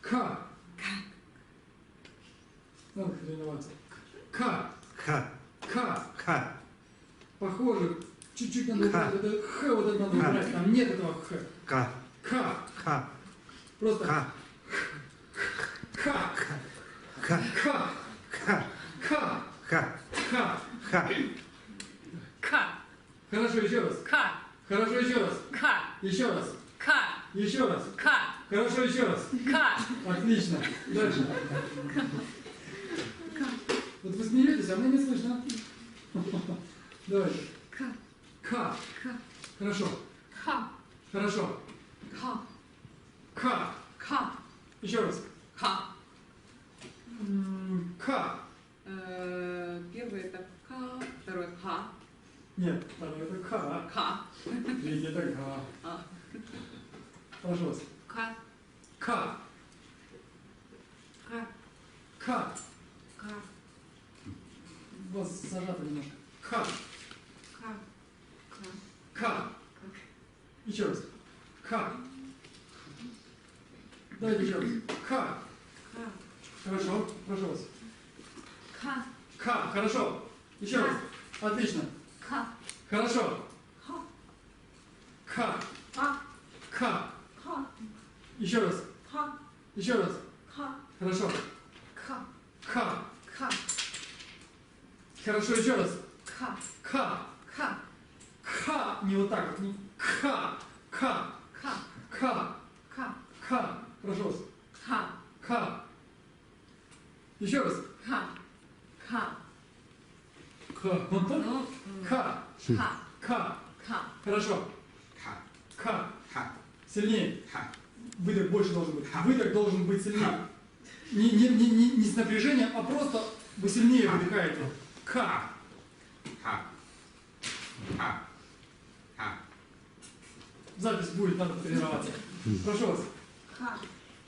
К. Надо тренироваться. К. Ха. К. Ха. Похоже, чуть-чуть надо Ха. убрать. Это Х вот это надо убрать. Там нет этого Х. Ка. К. Ха. Просто Ха. К. Ха. К. Ха. К. Ха. К. Ха. Ка. Хорошо, еще раз. Ка. Хорошо, еще раз. Ка. Еще раз. Ка. Еще раз. Ка. Хорошо, еще раз. Ка. Отлично. Дальше. Вот вы смеетесь, а мне не слышно. Давайте. Ка. К. Ка. Хорошо. Ха. Хорошо. Ха. К. Ха. Еще раз. Ха. К. Первый это ка, второй ха. Нет, второй это К. Ка. Третий это Г. А. Прошу вас. Ка. К. Ка. К. Ка. У вас зажато немножко. К. Ка. Ка. К. Еще раз. К. Давайте еще раз. К. Ка. Хорошо. Прошу вас. Ка. К. Хорошо. Еще раз. Отлично. Ка. Хорошо. Ха. К. А. К. Ха. Еще раз. Ха. Еще раз. Ха. Хорошо. Ка. К. Ка. Хорошо. Еще раз. Ка. К. Ка. К. Не вот так вот. Не. К. К. Ка. К. Ка. К. Прошу вас. Ха. К. Еще раз. Ха. Ха. К. Ну. К. Ха. К. Ха. Хорошо. Ха. К. Ха. Сильнее. Ха. Выдох больше должен быть. Ха. Выдох должен быть сильнее. Не с напряжением, а просто вы сильнее выдыхаете. К. Ха. Ха. Ха. Запись будет, надо потренироваться. Прошу вас. Ха.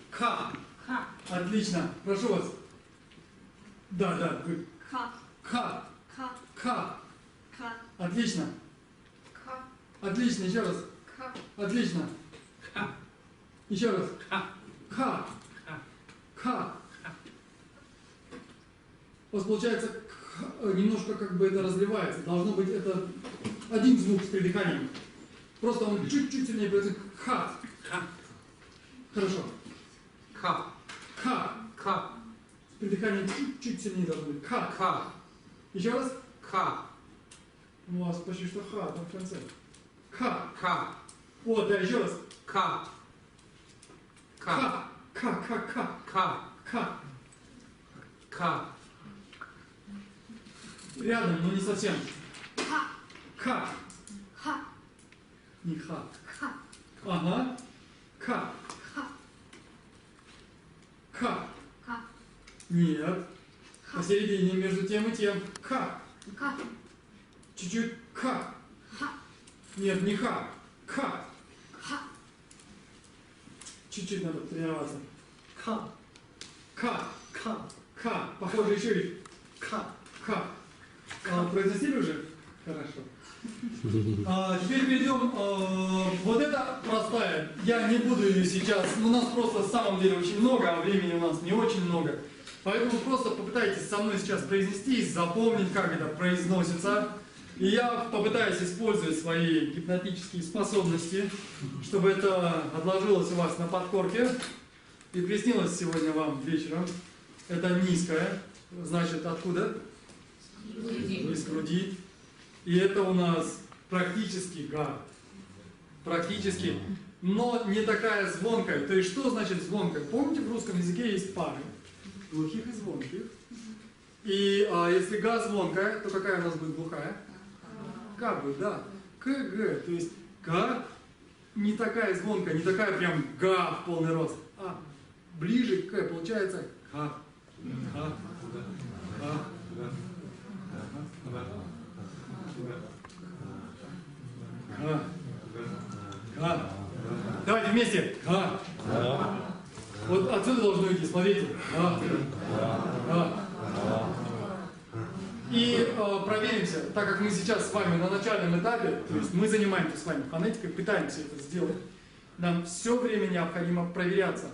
К. Ха. Отлично. Прошу вас. Да, вы. Ха. К. Ха. К. Ха. Отлично. Ха. Отлично. Еще раз. Ха. Отлично. Еще раз. К. К. У вас получается немножко как бы это разливается. Должно быть это один звук с придыханием. Просто он чуть-чуть сильнее будет. Ха. Ха. Хорошо. Ха. Ха. Ха. С придыханием чуть-чуть сильнее должно быть. Ха. Ха. Еще раз. Ха. У вас почти что ха там в конце. Ха. Ха. Вот, да, еще раз. Ха. Ха. Ха. Ха. Ха. Ха. Ха. Рядом, но не совсем. Ха. Ха. Ха. Не ха. Ха. Ага. Ха. Ха. Ха. Ха. Нет. Ха. Посередине между тем и тем. Ха. Ха. Чуть-чуть. Ха. Ха. Нет, не ха. Ха. Ха. Чуть-чуть надо тренироваться. Ха. Ха. Ха. Ха. Похоже еще и Ха. ха. Произносили уже? Хорошо. Теперь перейдем. Вот это простая. Я не буду ее сейчас. У нас просто в самом деле очень много, а времени у нас не очень много. Поэтому просто попытайтесь со мной сейчас произнести, запомнить, как это произносится. И я попытаюсь использовать свои гипнотические способности, чтобы это отложилось у вас на подкорке и приснилось сегодня вам вечером. Это низкое, значит откуда? Из груди. И это у нас практически га. Практически. Но не такая звонкая. То есть что значит звонкая? Помните, в русском языке есть пары. Глухих и звонких. И если га звонкая, то какая у нас будет глухая? Ка будет, да. КГ. То есть га не такая звонкая, не такая прям га в полный рост. А ближе к получается ка. Ка. Ка. Ка. Давайте вместе. Ка. Вот отсюда должно идти, смотрите. И проверимся, так как мы сейчас с вами на начальном этапе, то есть мы занимаемся с вами фонетикой, пытаемся это сделать, нам все время необходимо проверяться.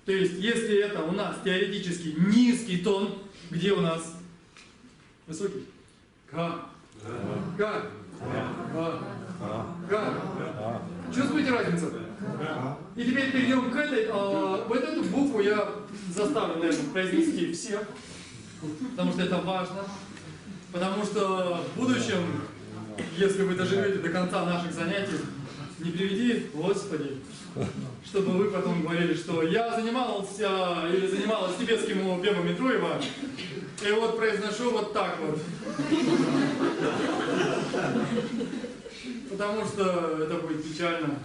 То есть, если это у нас теоретически низкий тон, где у нас высокий? Ка. Ка. Ка. Чувствуете разницу? И теперь перейдем к этой. Вот эту букву я заставлю, наверное, произнести всех, потому что это важно. Потому что в будущем, если вы доживете до конца наших занятий, не приведи, Господи, чтобы вы потом говорили, что я занимался или занималась тибетским Бема Митруева, и вот произношу вот так вот. Потому что это будет печально.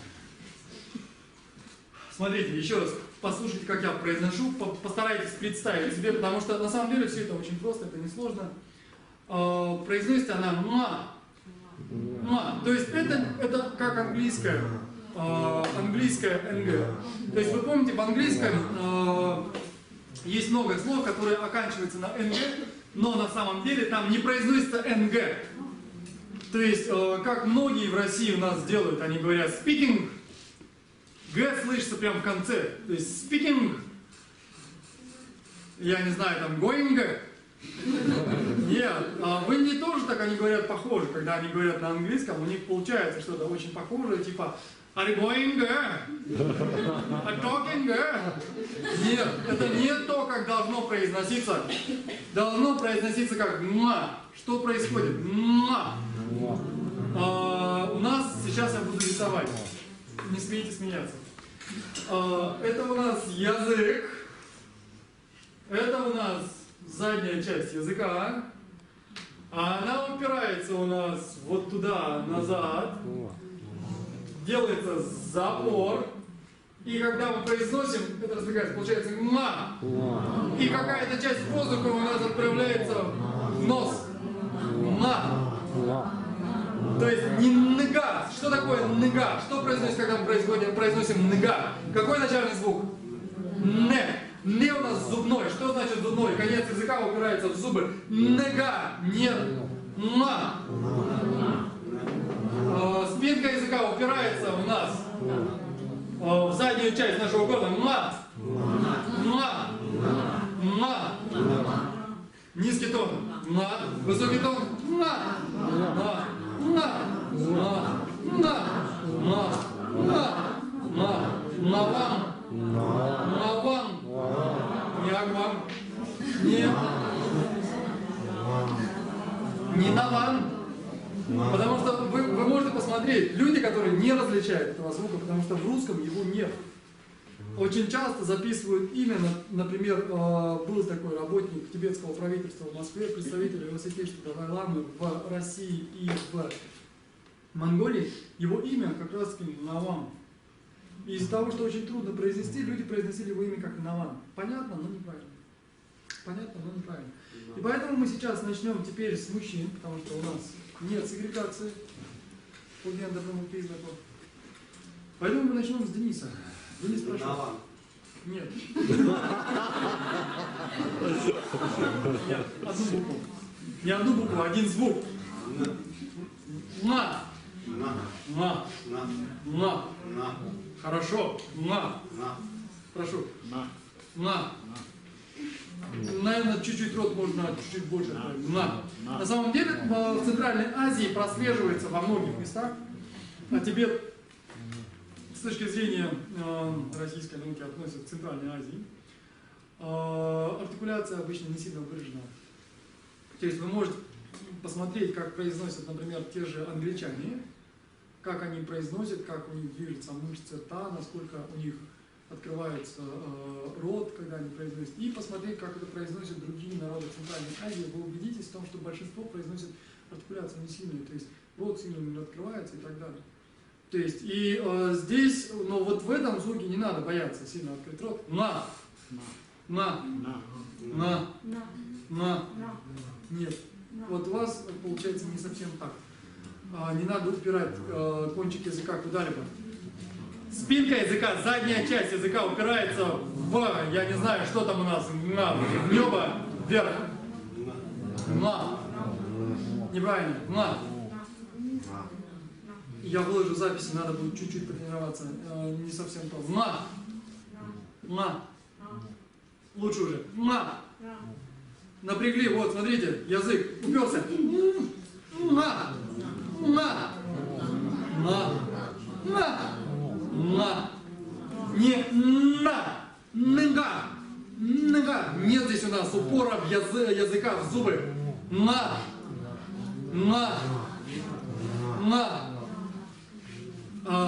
Смотрите, еще раз, послушайте, как я произношу, постарайтесь представить себе, потому что на самом деле все это очень просто, это несложно. Произносится она «ма». «Ма». То есть это как английское «нг». То есть вы помните, в английском есть много слов, которые оканчиваются на «нг», но на самом деле там не произносится «нг». То есть, как многие в России у нас делают, они говорят «speaking», «г» слышится прямо в конце. То есть «speaking», я не знаю, там «going». Нет, в Индии тоже так они говорят похоже, когда они говорят на английском, у них получается что-то очень похожее, типа «Are you going? Are talking?» Нет, это не то, как должно произноситься. Должно произноситься как «ма». Что происходит? «Ма». У нас, сейчас я буду рисовать. Не смейте смеяться. Это у нас язык. Это у нас задняя часть языка. Она упирается у нас вот туда, назад. Делается запор. И когда мы произносим, это разбегается, получается «ма». И какая-то часть воздуха у нас отправляется в нос. «Ма». То есть не «нга». Что такое «нга»? Что произносится, когда мы произносим «нга»? Какой начальный звук? «не». «Не» у нас зубной. Что значит зубной? Конец языка упирается в зубы. «Нга». Нет. «Ма». Спинка языка упирается у нас в заднюю часть нашего горла. «Ма». «Ма». «Ма». Низкий тон. «Ма». Высокий тон. «Ма». «Ма». «Ма». «Ма». «Ма». «Ма». «Ма». «Ма». «Навам». «Навам». Не «агвам». Не «навам». Потому что вы можете посмотреть, люди, которые не различают этого звука, потому что в русском его нет. Очень часто записывают имя, например, был такой работник тибетского правительства в Москве, представитель его святейшества Далай-ламы в России и в Монголии, его имя как раз таки Навам. И из-за того, что очень трудно произнести, люди произносили его имя как Навам. Понятно, но неправильно. Понятно, но неправильно. И поэтому мы сейчас начнем теперь с мужчин, потому что у нас нет сегрегации по гендерному признаку. Поэтому мы начнем с Дениса. Денис, прошу. Нет. Нет, одну букву. Не одну букву, один звук. На. На. На. Хорошо. На. Прошу. На. Наверное, чуть-чуть рот можно чуть-чуть больше. На. На самом деле в Центральной Азии прослеживается во многих местах, а Тибет с точки зрения российской науки относится к Центральной Азии, артикуляция обычно не сильно выражена. То есть вы можете посмотреть, как произносят, например, те же англичане, как они произносят, как у них движется мышцы рта, насколько у них открывается рот, когда они произносят, и посмотреть, как это произносят другие народы Центральной Азии, вы убедитесь в том, что большинство произносит артикуляцию не сильную, то есть рот сильно не открывается и так далее. То есть, и здесь, но вот в этом звуке не надо бояться сильно открыть рот. На. На. На. На. Нет. Вот у вас получается не совсем так. Не надо упирать кончик языка куда-либо. Спинка языка, задняя часть языка упирается в, я не знаю, что там у нас, в небо, вверх. На. Неправильно. На. Я выложу записи, надо будет чуть-чуть потренироваться. Не совсем то. На. На. Лучше уже. На. Напрягли, вот, смотрите, язык уперся. На. На. На. На. На. Не на. Нга. Нга. Нет здесь у нас упора в языка, в зубы. На. На. На.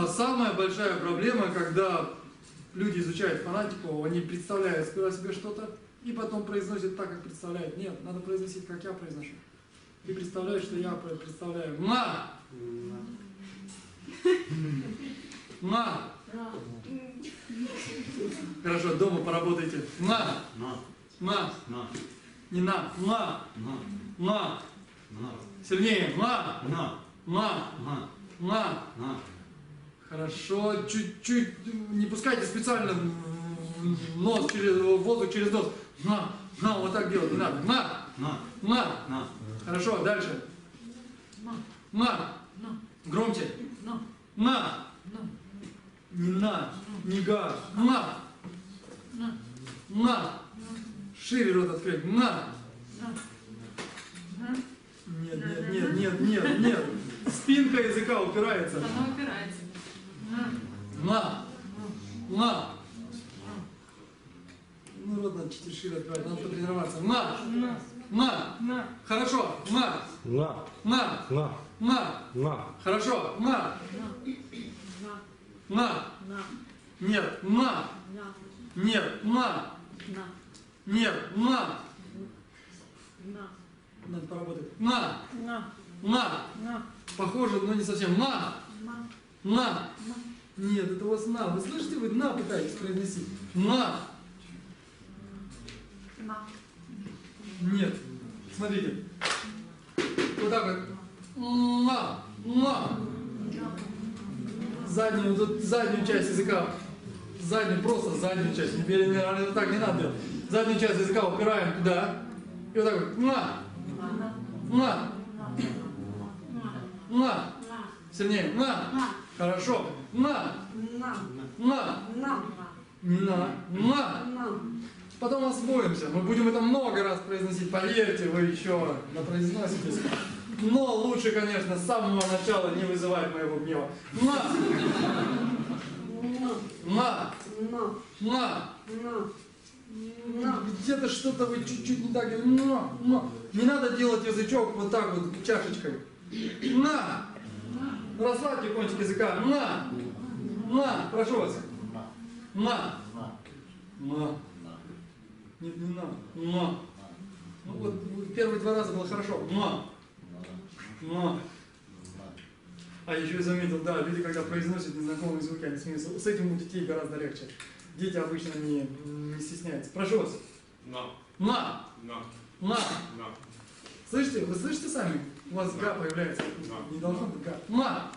Самая большая проблема, когда люди изучают фонетику, они представляют сперва себе что-то и потом произносят так, как представляют. Нет, надо произносить, как я произношу. И представляешь, что я представляю. На! На! Хорошо, дома поработайте. На! На! Не на! На! На! Сильнее! На! На! На! Хорошо, чуть-чуть, не пускайте специально нос через воздух через нос. На, вот так делать не надо. На. Хорошо, дальше. На. Громче. На. Не на, не га. На. Шире рот открыть. На. Нет. Спинка языка упирается. Она упирается. На. Ну, рот надо чуть шире открывать, надо потренироваться. На. Хорошо. На. Хорошо. На. Нет. На. Нет. На. Нет. На. Надо поработать. На. Похоже, но не совсем. На. Нет, это у вас на. Вы слышите, вы на пытаетесь произносить. На. Нет. Смотрите. Вот так вот. На. Заднюю часть языка. Просто заднюю часть. Так не надо делать. Заднюю часть языка упираем туда. И вот так вот. На. Сильнее. На. Хорошо. На. Потом освоимся. Мы будем это много раз произносить. Поверьте, вы еще напроизноситесь. Но лучше, конечно, с самого начала не вызывать моего гнева. На. Где-то что-то вы чуть-чуть не так делаете. Не надо делать язычок вот так вот чашечкой. На. Расслабьте кончик языка. На. Прошу вас. На. Нет, не на. Ну вот первые 2 раза было хорошо. А еще я заметил, да, люди, когда произносят незнакомые звуки, они смысл. С этим у детей гораздо легче. Дети обычно не стесняются. Прошу вас. На. Слышите? Вы слышите сами? У вас га появляется. Не должно быть га. На.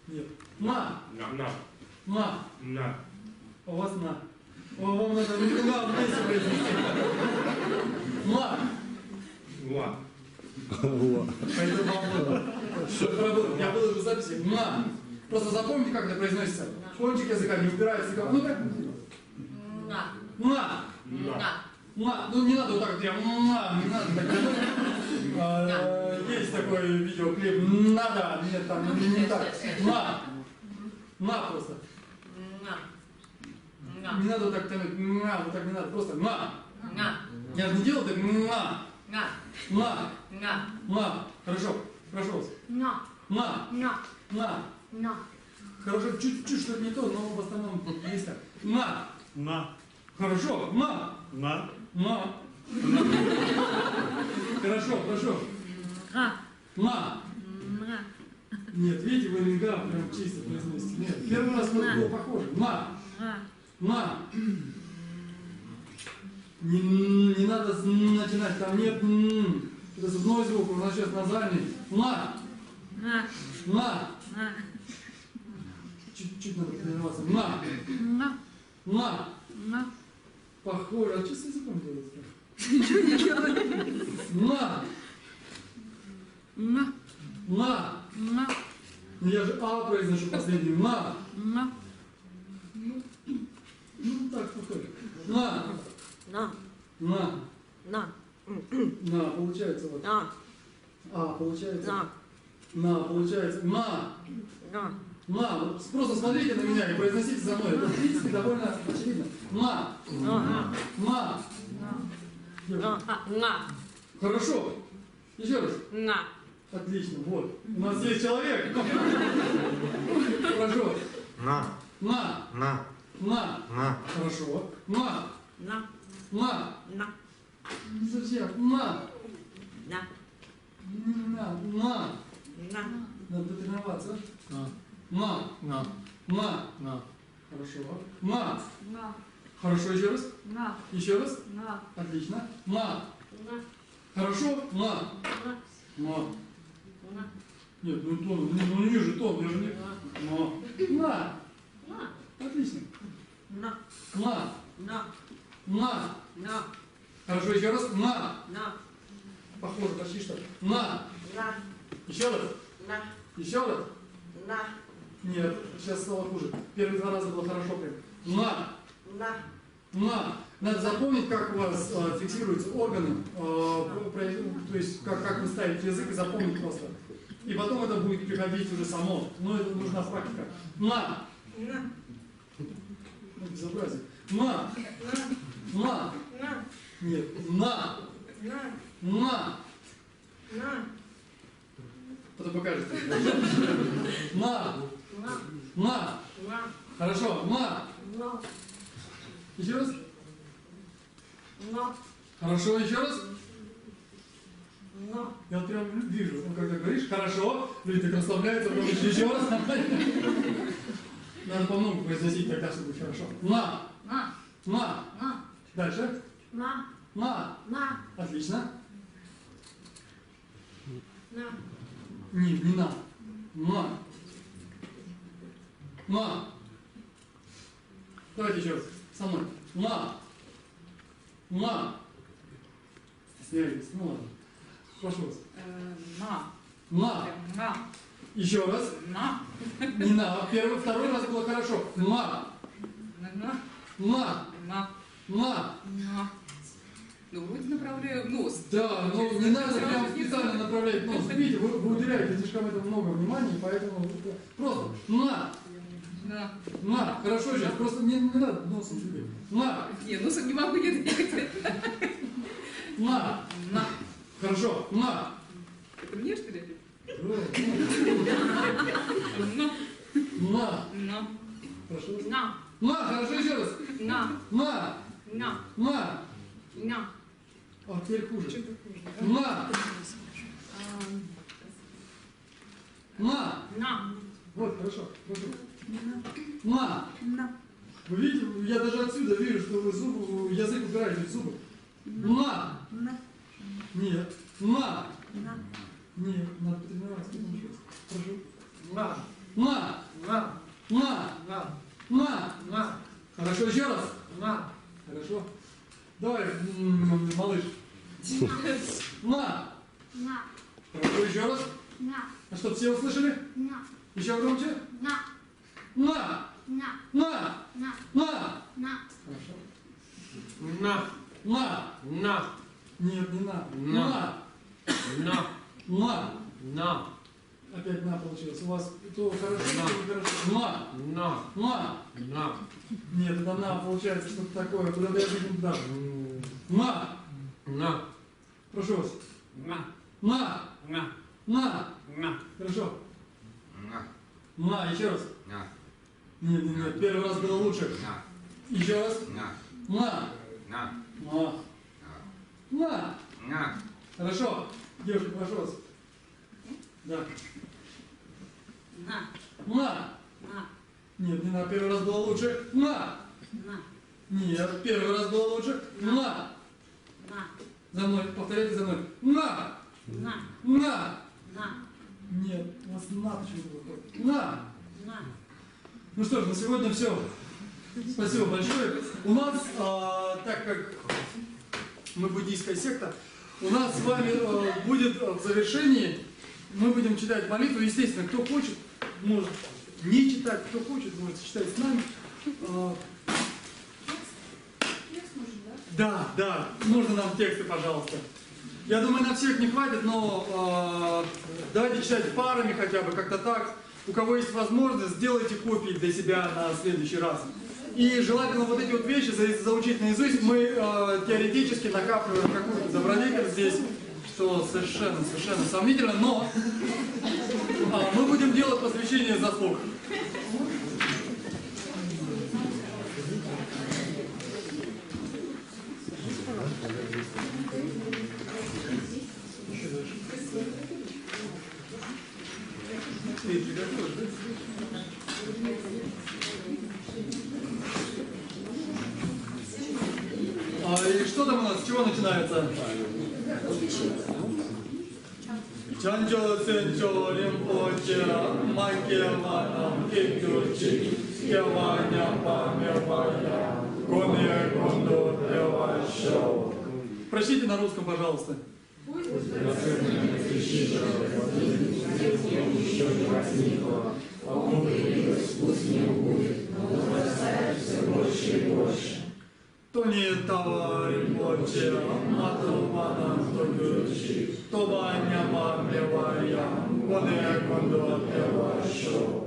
Нет. На. У вас на. Вам надо вместе произнести. Поэтому вам я выложу записи. На. Просто запомните, как это произносится. Кончик языка не упирается. Ну так. На. Ну не надо вот так вот прям. Не надо так. Есть такой видеоклип. Надо. Нет, там не так. На просто. Не надо вот так тянуть. Вот так не надо. Просто на. Я же не делал так. На. Хорошо. Прошу вас. На. Хорошо, чуть-чуть что-то не то, но в основном есть так. На. Хорошо. На. Хорошо. На. Нет, видите, вы линга прям чисто произносите. Нет, первый раз было похоже. На. Не надо начинать, там нет. Это зубной звук, у нас сейчас назальный. На. Чуть-чуть надо тренироваться. На. На. На. На. Похоже. А что с языком делается? Ничего не делаю. На. На. На. На. Ну, я же А произношу последнюю. На. На. Ну так, похоже. На. На, На. на, На. Получается вот. на, А, получается. на, На. Получается. На. на, На. Вот просто смотрите на меня и произносите за мной. Это, в принципе, довольно очевидно. На. на, На. на, на, Хорошо. Еще раз. на. Отлично. Вот. У нас есть человек. Хорошо. На. На. На. На. На. Хорошо. На. На, На. на, Не совсем. На. на, На. На. на, Надо потренироваться. На. На. На. На. На. Хорошо. На. На. Хорошо. Еще раз. На. Еще раз. На. Отлично. На. на, Хорошо. На. на, На. на, Нет, ну тон, ну ниже тон, я же не... На. На. на, Отлично. на, На. на, На. на, Хорошо. Еще раз. На. на, Похоже, почти что. На. на, Еще раз. на, Еще раз. на, Нет, сейчас стало хуже. Первые два раза было хорошо прям. На. на, На. Надо запомнить, как у вас фиксируются органы, то есть как вы ставите язык, и запомнить просто. И потом это будет приходить уже само. Но это нужна практика. На. на, Ну, безобразие. На. На. на, Нет. На. на, На. на, Потом покажете. На. на, На. на, Хорошо. На. на, Еще раз. на, Хорошо. Еще раз. на. Я вот прям вижу, ну, когда говоришь, хорошо, люди так расслабляются, потом еще раз. Надо по многу произносить тогда, чтобы будет хорошо. На. На. На. На. Дальше. На. На. На. Отлично. На. Не на. На. На. Давайте еще раз. Со мной. На. На. Стесняетесь. Ну ладно. Прошу вас. На. На. На. Еще раз. На. Не на. Первый, второй раз было хорошо. На. На. На. На. На. На. Ну, вроде направляю в нос. Да, но не надо прям специально направлять нос. Видите, вы уделяете слишком этому много внимания, поэтому просто на. На. На. Хорошо сейчас, просто не надо носом двигать. На. Не, носом не могу не двигать. На. На. Хорошо. На. Это мне, что ли? На. На. На. На. Хорошо. На. На. Хорошо, еще раз. На. На. На. На. На. А теперь хуже. На. На. На. Вот, хорошо. Хорошо. На. На. Вы видите, я даже отсюда вижу, что вы зубы, язык упираете в зубы. На. На. Нет. На. На. Нет, надо потренироваться. Потом еще раз. Прошу. На. На. На. На. На. На. На. Хорошо, еще раз. На. Хорошо. Давай, малыш. На. На. Хорошо, еще раз. На. А что, все услышали? На. Еще громче. На. На. На. На. На. На. На. Хорошо. На. На. На. Нет, не на. На. На. На. На. Опять на получилось. У вас то хорошо, На. то не хорошо. На. На. На. На. Нет, это на получается что-то такое. Куда-то я не туда. На. На. Прошу вас. На. На. На. На. На. Хорошо. На. На. Еще раз. На. Нет. Первый раз было лучше. На. Еще раз. На. На. На. На. На. На. Хорошо. Девушка, прошу вас. Да. На. На. На. Нет, не на. Первый раз было лучше. На. На. Нет, первый раз было лучше. На. На. За мной. Повторяйте за мной. На. На. На. На. Нет, у вас на почему-то выходит. На. На. Ну что ж, на сегодня все. Спасибо большое. У нас, так как мы буддийская секта, у нас с вами будет в завершении, мы будем читать молитву. Естественно, кто хочет, может не читать, кто хочет, может читать с нами. Да, можно нам тексты, пожалуйста. Я думаю, на всех не хватит, но давайте читать парами хотя бы, как-то так. У кого есть возможность, сделайте копии для себя на следующий раз. И желательно вот эти вот вещи заучить наизусть. Мы теоретически накапливаем какую-то добродетель здесь, что совершенно сомнительно, но мы будем делать посвящение заслуг. Ты приготовишь, да? И что там у нас? С чего начинается? Чанчо сенчо римпоче макеванам кикючи кеваня памевая коме кондо тевашо. Прочтите на русском, пожалуйста. То не товарищ Божий, а то манам тогучи, то баня мамлевая, коне кондо тевашо.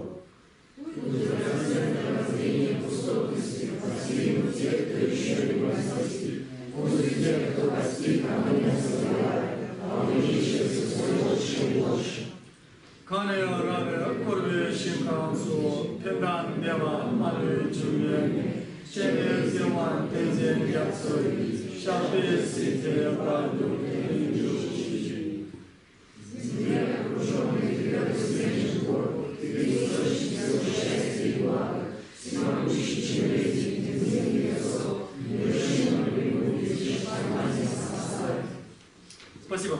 Kane rave kurve shinkansu, pendan deva manu juye, chene zirwan tenzen yatsui, shabe site pradu tenjushi. Земля, окруженная тебя свежим горбом, ты источник всего счастья и блага, всемогущий, чем летит земли высот, невершимый прибудешь, формальность составит. Спасибо.